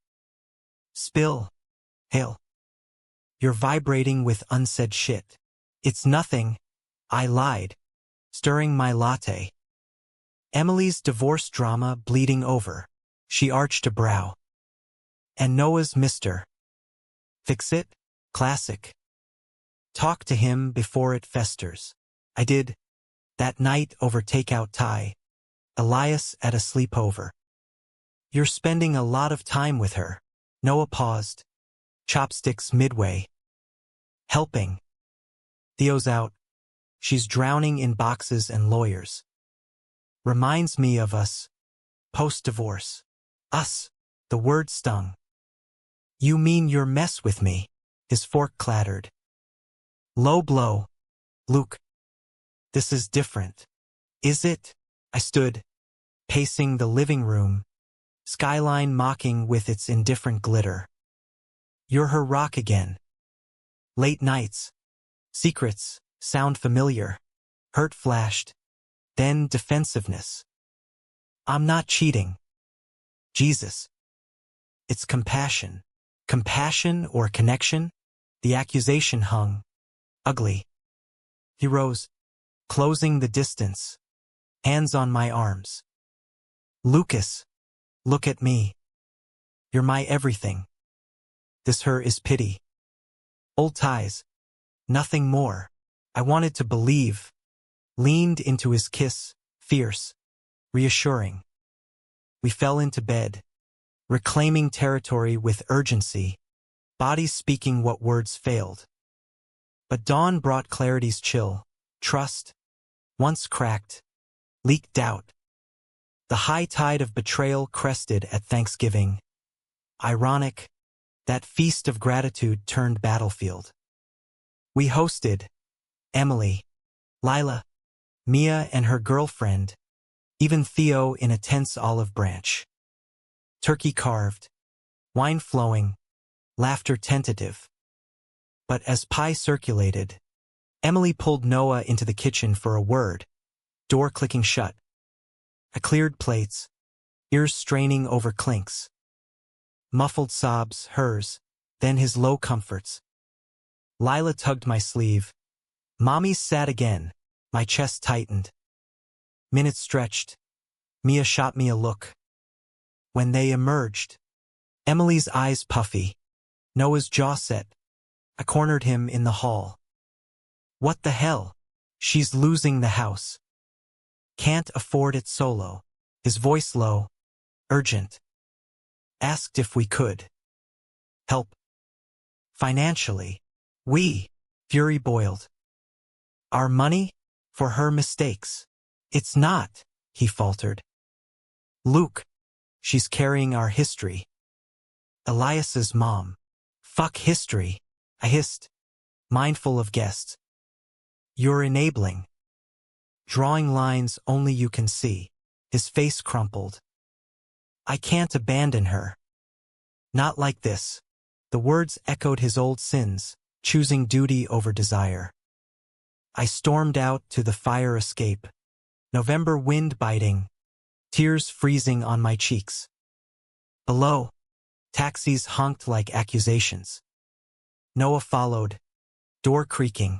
Spill. Hail. You're vibrating with unsaid shit. It's nothing. I lied, stirring my latte. Emily's divorce drama bleeding over. She arched a brow. And Noah's Mr. Fix it? Classic. Talk to him before it festers. I did. That night over takeout Thai. Elias at a sleepover. You're spending a lot of time with her. Noah paused. Chopsticks midway. Helping. Theo's out. She's drowning in boxes and lawyers. Reminds me of us. Post-divorce. Us. The word stung. You mean you're mess with me? His fork clattered. Low blow. Luke. This is different. Is it? I stood, pacing the living room, skyline mocking with its indifferent glitter. You're her rock again. Late nights. Secrets, sound familiar. Hurt flashed. Then defensiveness. I'm not cheating. Jesus. It's compassion. Compassion or connection? The accusation hung. Ugly. He rose, closing the distance. Hands on my arms. Lucas, look at me. You're my everything. This her is pity. Old ties. Nothing more. I wanted to believe. Leaned into his kiss, fierce, reassuring. We fell into bed, reclaiming territory with urgency, bodies speaking what words failed. But dawn brought clarity's chill, trust, once cracked, leaked doubt. The high tide of betrayal crested at Thanksgiving. Ironic, that feast of gratitude turned battlefield. We hosted Emily, Lila, Mia and her girlfriend, even Theo in a tense olive branch. turkey carved, wine flowing, laughter tentative. But as pie circulated, Emily pulled Noah into the kitchen for a word, door clicking shut. I cleared plates, ears straining over clinks. Muffled sobs, hers, then his low comforts. Lila tugged my sleeve. Mommy sat again, my chest tightened. Minutes stretched. Mia shot me a look. When they emerged, Emily's eyes puffy, Noah's jaw set. I cornered him in the hall. What the hell? She's losing the house. Can't afford it solo. His voice low, urgent. Asked if we could help. Financially. Fury boiled. Our money? For her mistakes. It's not, he faltered. Luke. She's carrying our history. Elias's mom. Fuck history, I hissed, mindful of guests. You're enabling. Drawing lines only you can see. His face crumpled. I can't abandon her. Not like this. The words echoed his old sins, choosing duty over desire. I stormed out to the fire escape. November wind biting, tears freezing on my cheeks. Below, taxis honked like accusations. Noah followed, door creaking.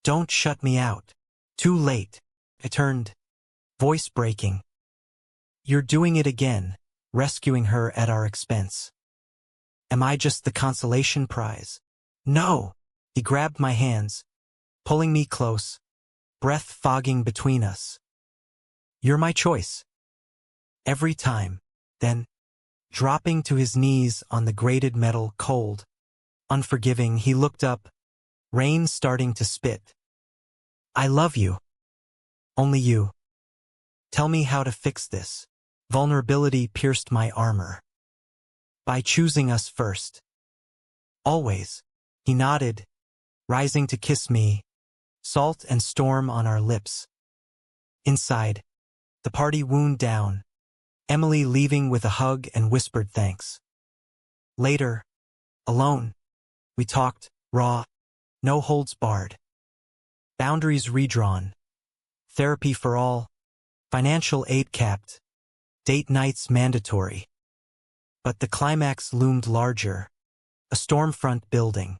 Don't shut me out. Too late. I turned, voice breaking. You're doing it again, rescuing her at our expense. Am I just the consolation prize? No. He grabbed my hands, pulling me close, breath fogging between us. You're my choice. Every time. Then, dropping to his knees on the grated metal, cold, unforgiving, he looked up, rain starting to spit. I love you. Only you. Tell me how to fix this. Vulnerability pierced my armor. By choosing us first. Always. He nodded, rising to kiss me, salt and storm on our lips. Inside, the party wound down, Emily leaving with a hug and whispered thanks. Later, alone, we talked, raw, no holds barred. Boundaries redrawn. Therapy for all. Financial aid capped. Date nights mandatory. But the climax loomed larger. A stormfront building.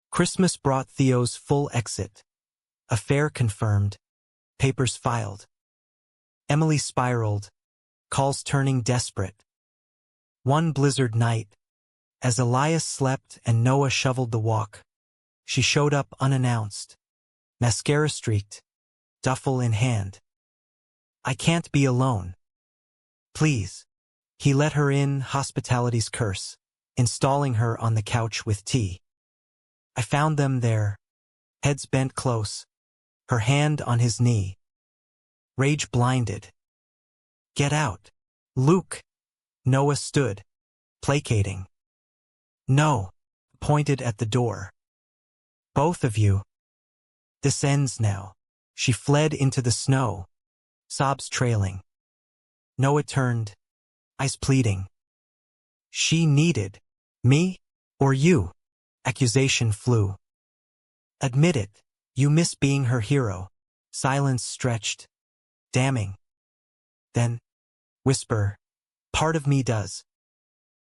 Christmas brought Theo's full exit. Affair confirmed. Papers filed. Emily spiraled. Calls turning desperate. One blizzard night, as Elias slept and Noah shoveled the walk, she showed up unannounced. Mascara streaked. Duffel in hand. I can't be alone. Please. He let her in, hospitality's curse, installing her on the couch with tea. I found them there, heads bent close, her hand on his knee. Rage blinded. Get out. Luke. Noah stood, placating. No. Pointed at the door. Both of you. This ends now. She fled into the snow, sobs trailing. Noah turned, eyes pleading. She needed me or you. Accusation flew. Admit it, you miss being her hero. Silence stretched, damning. Then, whisper, part of me does.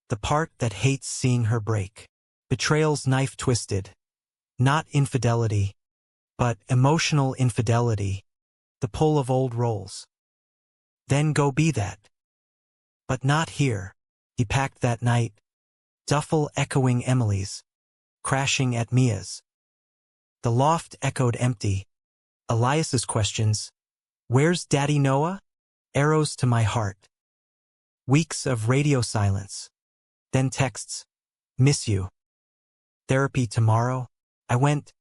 The part that hates seeing her break. Betrayal's knife twisted. Not infidelity, but emotional infidelity. The pull of old roles. Then go be that. But not here. He packed that night. Duffel echoing Emily's. Crashing at Mia's. The loft echoed empty. Elias's questions. Where's Daddy Noah? Arrows to my heart. Weeks of radio silence. Then texts. Miss you. Therapy tomorrow. I went.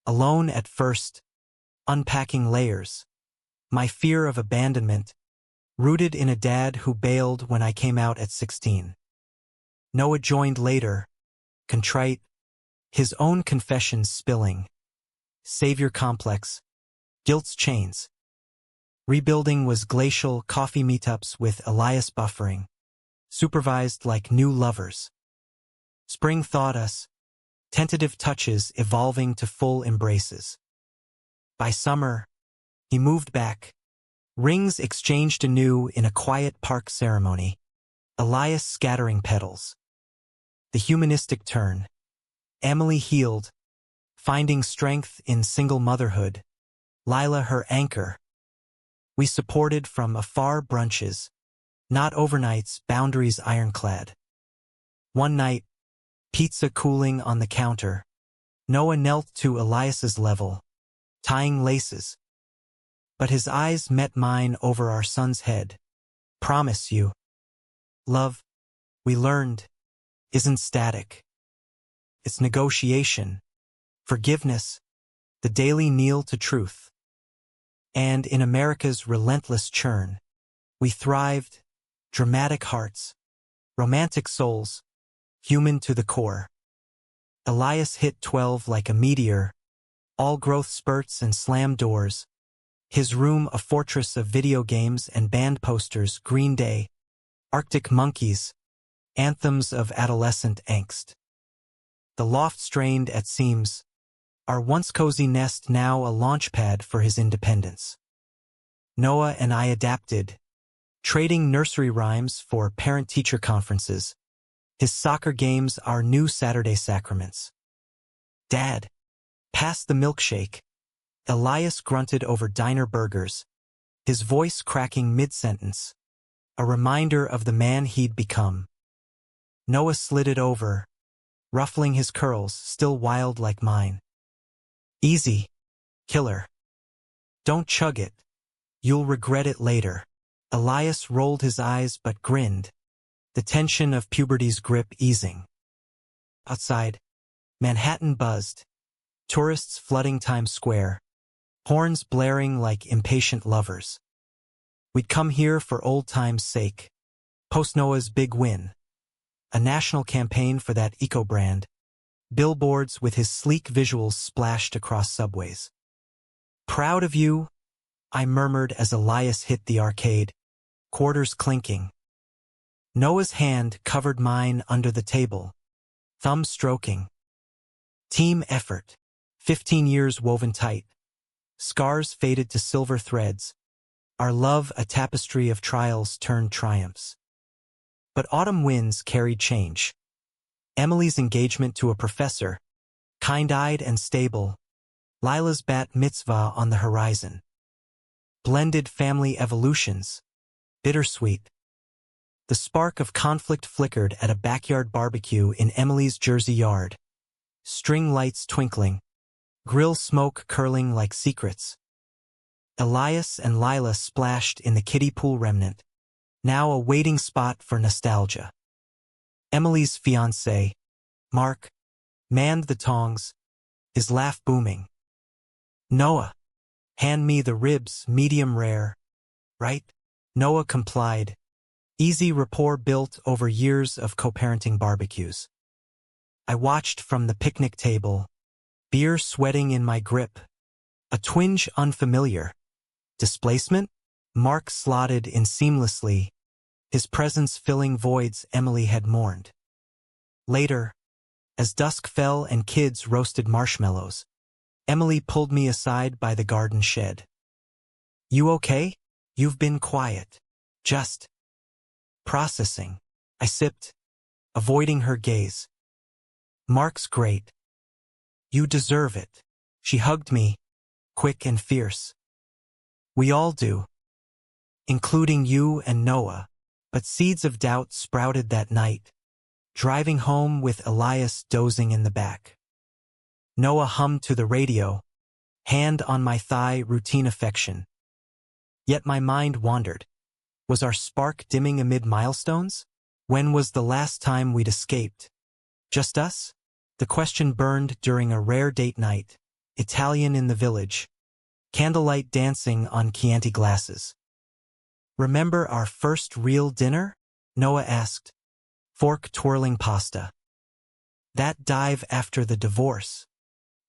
Alone at first. Unpacking layers. My fear of abandonment. Rooted in a dad who bailed when I came out at 16. Noah joined later. Contrite. His own confessions spilling. Savior complex. Guilt's chains. Rebuilding was glacial, coffee meetups with Elias buffering. supervised like new lovers. Spring thawed us, tentative touches evolving to full embraces. By summer, he moved back, rings exchanged anew in a quiet park ceremony, Elias scattering petals. The humanistic turn. Emily healed, finding strength in single motherhood, Lila her anchor. We supported from afar brunches, not overnights, boundaries ironclad. One night, pizza cooling on the counter, Noah knelt to Elias's level, tying laces. But his eyes met mine over our son's head. Promise you. Love, we learned, isn't static. It's negotiation, forgiveness, the daily kneel to truth. And in America's relentless churn, we thrived, dramatic hearts, romantic souls, human to the core. Elias hit 12 like a meteor, all growth spurts and slam doors. His room a fortress of video games and band posters, Green Day, Arctic Monkeys, anthems of adolescent angst. The loft strained at seams, our once cozy nest now a launchpad for his independence. Noah and I adapted, trading nursery rhymes for parent-teacher conferences, his soccer games our new Saturday sacraments. Dad, pass the milkshake. Elias grunted over diner burgers, his voice cracking mid-sentence, a reminder of the man he'd become. Noah slid it over, ruffling his curls, still wild like mine. Easy, killer. Don't chug it. You'll regret it later. Elias rolled his eyes but grinned, the tension of puberty's grip easing. Outside, Manhattan buzzed, tourists flooding Times Square, horns blaring like impatient lovers. We'd come here for old times' sake. Post Noah's big win. A national campaign for that eco-brand. Billboards with his sleek visuals splashed across subways. Proud of you, I murmured as Elias hit the arcade, quarters clinking. Noah's hand covered mine under the table, thumb stroking. Team effort, 15 years woven tight. Scars faded to silver threads, our love a tapestry of trials turned triumphs. But autumn winds carried change. Emily's engagement to a professor, kind-eyed and stable, Lila's bat mitzvah on the horizon. Blended family evolutions, bittersweet. The spark of conflict flickered at a backyard barbecue in Emily's Jersey yard. String lights twinkling, grill smoke curling like secrets. Elias and Lila splashed in the kiddie pool remnant, now a waiting spot for nostalgia. Emily's fiancé, Mark, manned the tongs, his laugh booming. Noah, hand me the ribs, medium rare, right? Noah complied, easy rapport built over years of co-parenting barbecues. I watched from the picnic table, beer sweating in my grip, a twinge unfamiliar. Displacement? Mark slotted in seamlessly, his presence filling voids Emily had mourned. Later, as dusk fell and kids roasted marshmallows, Emily pulled me aside by the garden shed. You okay? You've been quiet. Just processing. I sipped, avoiding her gaze. Mark's great. You deserve it. She hugged me, quick and fierce. We all do, including you and Noah, but seeds of doubt sprouted that night, driving home with Elias dozing in the back. Noah hummed to the radio, hand on my thigh, routine affection. Yet my mind wandered. Was our spark dimming amid milestones? When was the last time we'd escaped? Just us? The question burned during a rare date night, Italian in the village, candlelight dancing on Chianti glasses. Remember our first real dinner? Noah asked, fork twirling pasta. That dive after the divorce.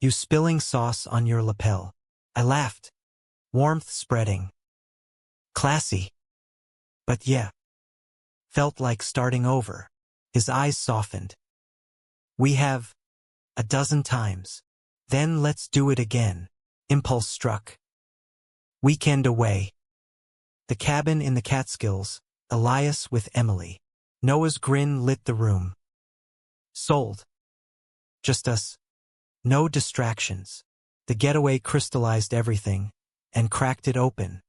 You spilling sauce on your lapel. I laughed, warmth spreading. Classy. But yeah. felt like starting over. His eyes softened. We have 12 times. Then let's do it again. Impulse struck. Weekend away. The cabin in the Catskills, Elias with Emily. Noah's grin lit the room. Sold. Just us. No distractions. The getaway crystallized everything and cracked it open.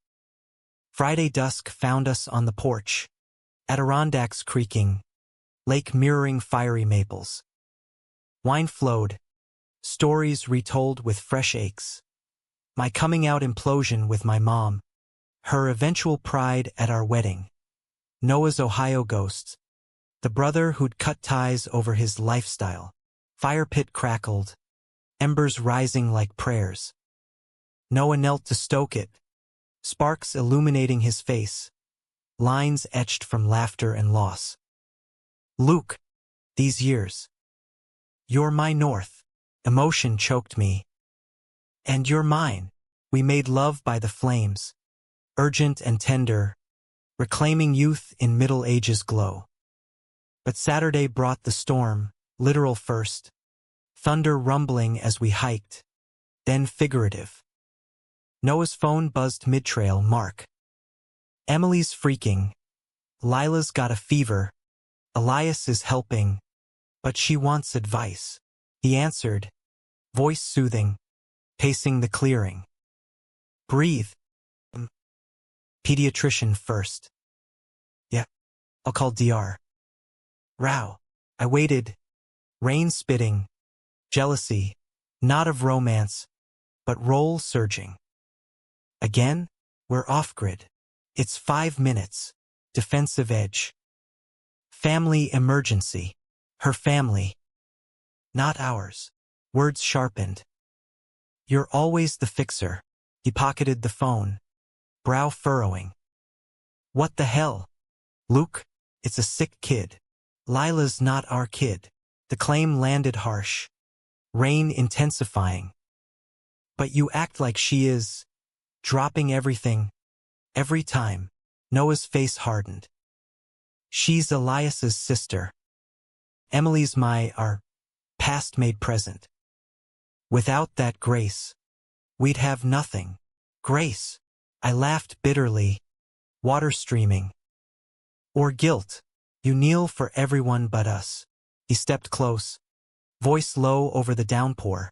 Friday dusk found us on the porch. Adirondacks creaking, lake mirroring fiery maples. Wine flowed, stories retold with fresh aches. My coming out implosion with my mom, her eventual pride at our wedding. Noah's Ohio ghosts, the brother who'd cut ties over his lifestyle. Fire pit crackled, embers rising like prayers. Noah knelt to stoke it, sparks illuminating his face, lines etched from laughter and loss. Luke, these years. You're my north. Emotion choked me. And you're mine. We made love by the flames, urgent and tender, reclaiming youth in Middle Ages glow. But Saturday brought the storm, literal first, thunder rumbling as we hiked, then figurative. Noah's phone buzzed mid-trail. Mark. Emily's freaking. Lila's got a fever. Elias is helping, but she wants advice. He answered, voice soothing, pacing the clearing. Breathe. Pediatrician first. Yeah, I'll call DR. Row. I waited. Rain spitting. Jealousy. Not of romance, but roll surging. Again, we're off-grid. It's 5 minutes. Defensive edge. Family emergency. Her family. Not ours. Words sharpened. You're always the fixer. He pocketed the phone, brow furrowing. What the hell? Luke, it's a sick kid. Lila's not our kid. The claim landed harsh. Rain intensifying. But you act like she is. Dropping everything. Every time. Noah's face hardened. She's Elias's sister. Emily's our past made present. Without that grace, we'd have nothing. Grace. I laughed bitterly. Water streaming. Or guilt. You kneel for everyone but us. He stepped close, voice low over the downpour.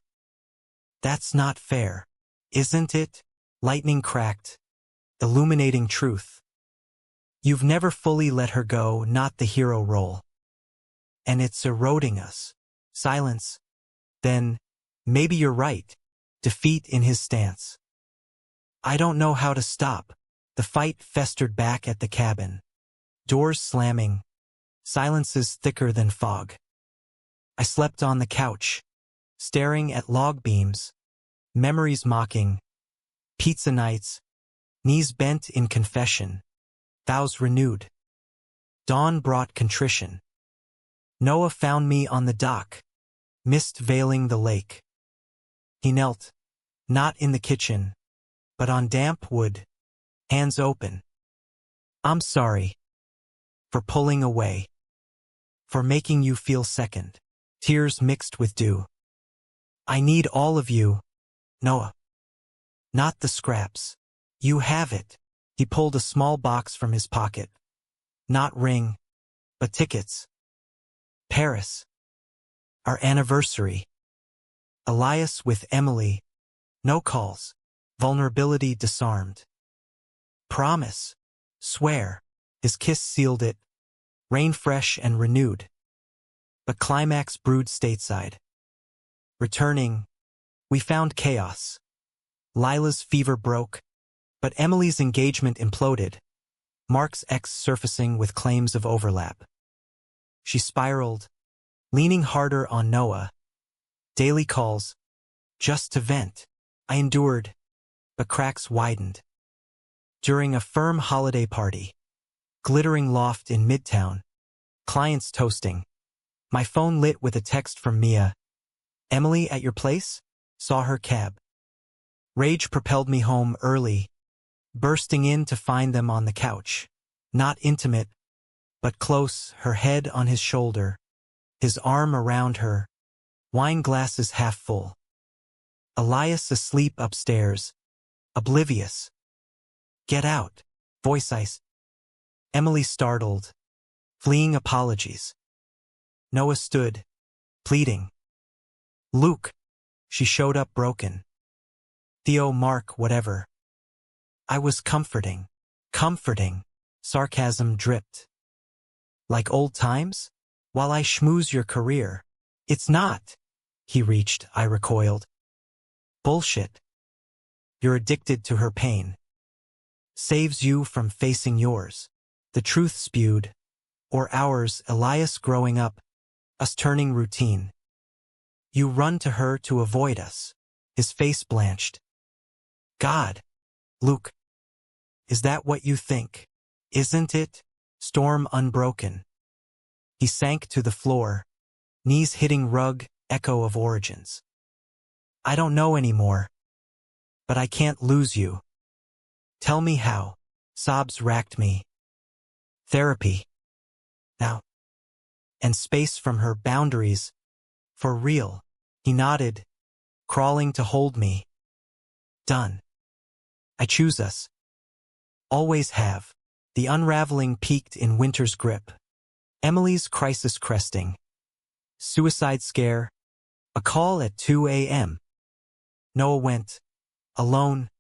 That's not fair, isn't it? Lightning cracked, illuminating truth. You've never fully let her go, not the hero role. And it's eroding us. Silence. Then, maybe you're right. Defeat in his stance. I don't know how to stop. The fight festered back at the cabin. Doors slamming. Silences thicker than fog. I slept on the couch, staring at log beams. Memories mocking. Pizza nights. Knees bent in confession. Vows renewed. Dawn brought contrition. Noah found me on the dock, mist veiling the lake. He knelt, not in the kitchen, but on damp wood, hands open. I'm sorry. For pulling away. For making you feel second. Tears mixed with dew. I need all of you, Noah. Not the scraps. You have it. He pulled a small box from his pocket. Not ring, but tickets. Paris. Our anniversary. Elias with Emily. No calls. Vulnerability disarmed. Promise. Swear. His kiss sealed it. Rain fresh and renewed. But climax brewed stateside. Returning, we found chaos. Lila's fever broke, but Emily's engagement imploded. Mark's ex surfacing with claims of overlap. She spiraled, leaning harder on Noah. Daily calls, just to vent. I endured, but cracks widened. During a firm holiday party, glittering loft in Midtown, clients toasting. My phone lit with a text from Mia. Emily at your place? Saw her cab. Rage propelled me home early, bursting in to find them on the couch. Not intimate, but close, her head on his shoulder, his arm around her, wine glasses half full. Elias asleep upstairs, oblivious. Get out, voice ice. Emily startled, fleeing apologies. Noah stood, pleading. Luke. She showed up broken. Theo, Mark, whatever. I was comforting. Comforting. Sarcasm dripped. Like old times? While I schmooze your career. It's not. He reached, I recoiled. Bullshit. You're addicted to her pain. Saves you from facing yours. The truth spewed. Or ours, Elias growing up, us turning routine. You run to her to avoid us. His face blanched. God. Luke. Is that what you think? Isn't it? Storm unbroken. He sank to the floor, knees hitting rug, echo of origins. I don't know anymore. But I can't lose you. Tell me how. Sobs racked me. Therapy. Now. And space from her boundaries. For real. He nodded, crawling to hold me. Done. I choose us. Always have. The unraveling peaked in winter's grip. Emily's crisis cresting. Suicide scare. A call at 2 a.m. Noah went. Alone.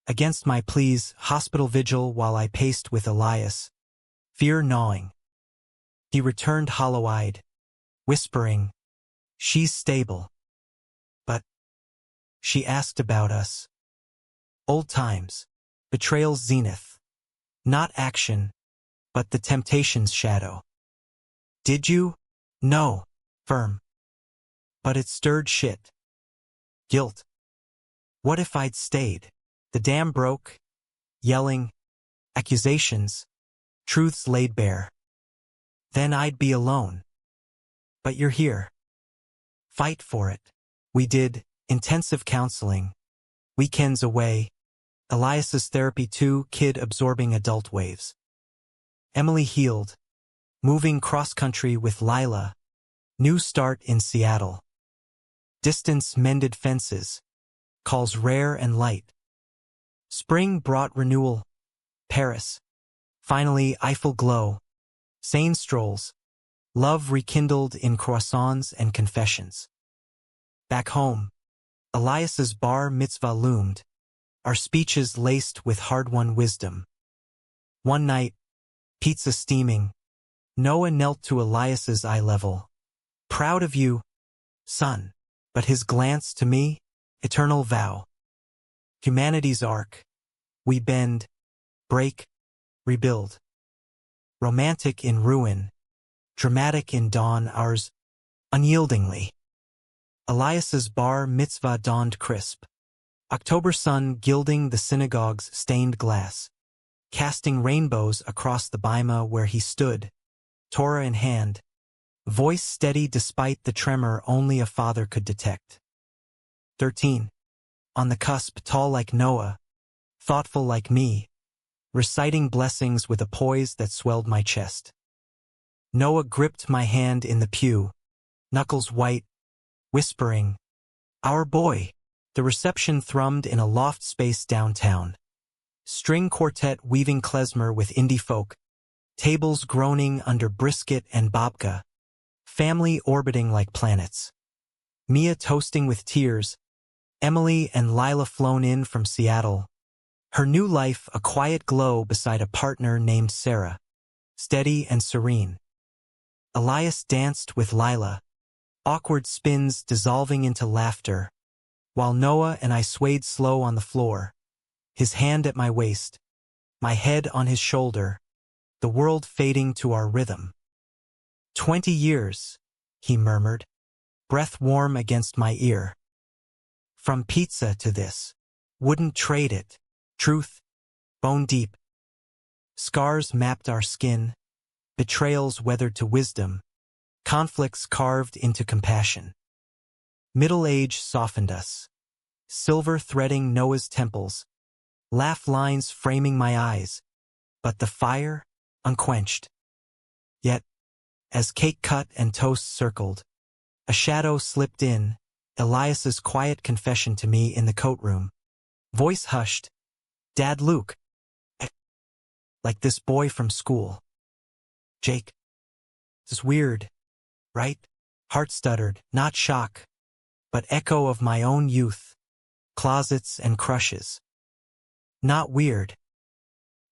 Against my pleas, hospital vigil while I paced with Elias. Fear gnawing. He returned hollow-eyed, whispering, She's stable. But she asked about us. Old times. Betrayal's zenith. Not action, but the temptation's shadow. Did you? No. Firm. But it stirred shit. Guilt. What if I'd stayed? The dam broke. Yelling. Accusations. Truths laid bare. Then I'd be alone. But you're here. Fight for it. We did. Intensive counseling. Weekends away. Elias's therapy too, kid absorbing adult waves. Emily healed. Moving cross-country with Lila. New start in Seattle. Distance mended fences. Calls rare and light. Spring brought renewal. Paris. Finally Eiffel glow. Sane strolls. Love rekindled in croissants and confessions. Back home. Elias's bar mitzvah loomed. Our speeches laced with hard-won wisdom. One night. Pizza steaming. Noah knelt to Elias's eye level. Proud of you, son. But his glance to me, eternal vow. Humanity's arc. We bend, break, rebuild. Romantic in ruin. Dramatic in dawn, ours, unyieldingly. Elias's bar mitzvah dawned crisp. October sun gilding the synagogue's stained glass. Casting rainbows across the bima where he stood, Torah in hand. Voice steady despite the tremor only a father could detect. 13. On the cusp, tall like Noah, thoughtful like me, reciting blessings with a poise that swelled my chest. Noah gripped my hand in the pew, knuckles white, whispering, Our boy. The reception thrummed in a loft space downtown. String quartet weaving klezmer with indie folk, tables groaning under brisket and babka, family orbiting like planets. Mia toasting with tears, Emily and Lila flown in from Seattle. Her new life a quiet glow beside a partner named Sarah, steady and serene. Elias danced with Lila, awkward spins dissolving into laughter, while Noah and I swayed slow on the floor, his hand at my waist, my head on his shoulder, the world fading to our rhythm. 20 years, he murmured, breath warm against my ear. From pizza to this, wouldn't trade it, truth, bone deep. Scars mapped our skin, betrayals weathered to wisdom, conflicts carved into compassion. Middle age softened us, silver threading Noah's temples, laugh lines framing my eyes, but the fire, unquenched. Yet, as cake cut and toast circled, a shadow slipped in, Elias's quiet confession to me in the coat room. Voice hushed. Dad Luke. Like this boy from school. Jake. This is weird, right? Heart stuttered, not shock, but echo of my own youth, closets and crushes. Not weird.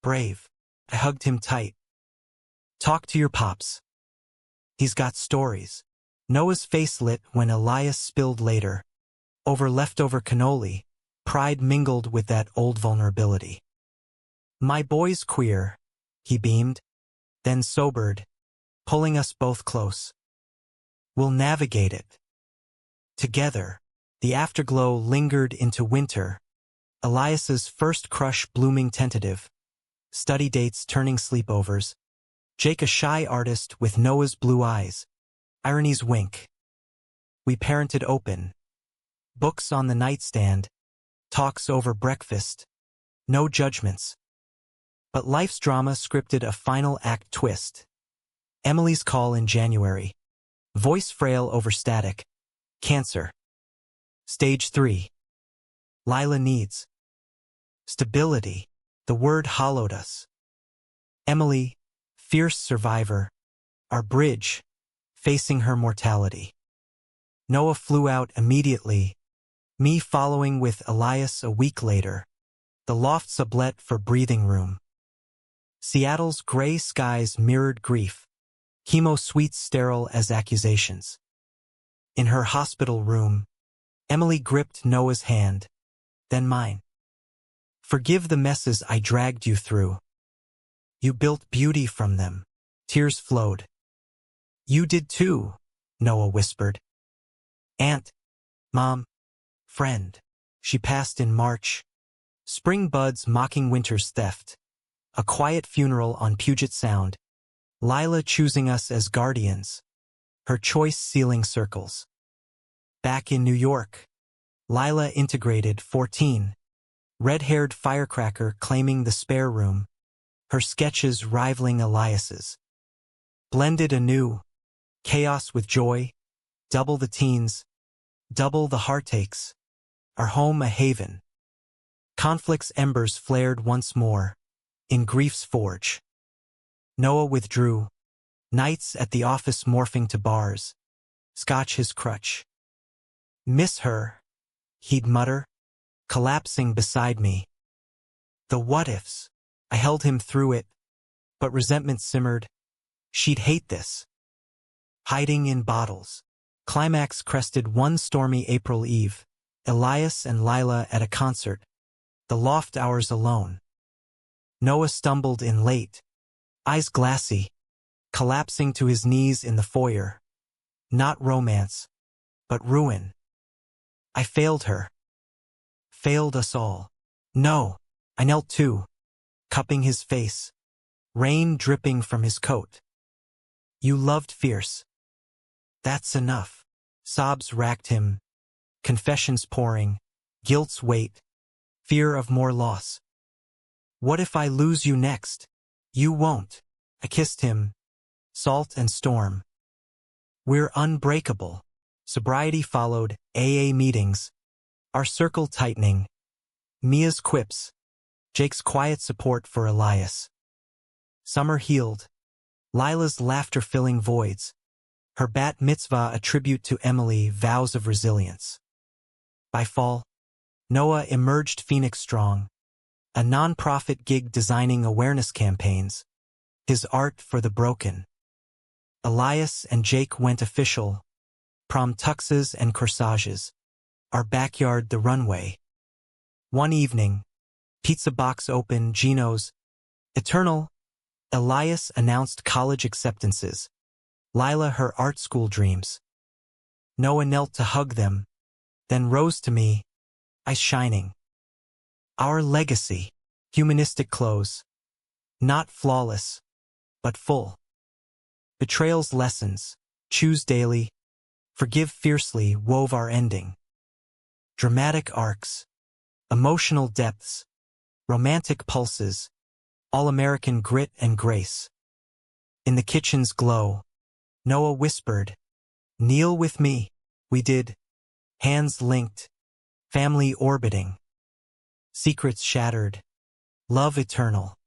Brave. I hugged him tight. Talk to your pops. He's got stories. Noah's face lit when Elias spilled later. Over leftover cannoli, pride mingled with that old vulnerability. My boy's queer, he beamed, then sobered, pulling us both close. We'll navigate it. Together, the afterglow lingered into winter, Elias's first crush blooming tentative, study dates turning sleepovers, Jake a shy artist with Noah's blue eyes, irony's wink. We parented open. Books on the nightstand, talks over breakfast, no judgments. But life's drama scripted a final act twist. Emily's call in January. Voice frail over static. Cancer. Stage 3. Lila needs stability. The word hollowed us. Emily, fierce survivor, our bridge, facing her mortality. Noah flew out immediately, me following with Elias a week later, the loft sublet for breathing room. Seattle's gray skies mirrored grief, chemo suites sterile as accusations. In her hospital room, Emily gripped Noah's hand, then mine. Forgive the messes I dragged you through. You built beauty from them. Tears flowed. You did too, Noah whispered. Aunt, Mom, friend. She passed in March. Spring buds mocking winter's theft. A quiet funeral on Puget Sound. Lila choosing us as guardians. Her choice sealing circles. Back in New York. Lila integrated 14. Red-haired firecracker claiming the spare room. Her sketches rivaling Elias's. Blended anew. Chaos with joy. Double the teens. Double the heartaches. Our home a haven. Conflict's embers flared once more. In grief's forge. Noah withdrew. Nights at the office morphing to bars. Scotch his crutch. Miss her, he'd mutter, collapsing beside me. The what-ifs. I held him through it, but resentment simmered. She'd hate this. Hiding in bottles. Climax crested one stormy April eve. Elias and Lila at a concert. The loft hours alone. Noah stumbled in late. Eyes glassy. Collapsing to his knees in the foyer. Not romance, but ruin. I failed her. Failed us all. No, I knelt too, cupping his face. Rain dripping from his coat. You loved fierce. That's enough. Sobs racked him. Confessions pouring. Guilt's weight. Fear of more loss. What if I lose you next? You won't. I kissed him. Salt and storm. We're unbreakable. Sobriety followed, AA meetings. Our circle tightening. Mia's quips. Jake's quiet support for Elias. Summer healed. Lila's laughter filling voids. Her bat mitzvah a tribute to Emily, vows of resilience. By fall, Noah emerged Phoenix strong. A non-profit gig designing awareness campaigns. His art for the broken. Elias and Jake went official. Prom tuxes and corsages. Our backyard the runway. One evening, pizza box open, Gino's. Eternal. Elias announced college acceptances. Lila her art school dreams. Noah knelt to hug them, then rose to me, eyes shining. Our legacy. Humanistic close. Not flawless, but full. Betrayal's lessons. Choose daily. Forgive fiercely wove our ending. Dramatic arcs. Emotional depths. Romantic pulses. All-American grit and grace. In the kitchen's glow, Noah whispered, "Kneel with me." We did. Hands linked, family orbiting. Secrets shattered, love eternal.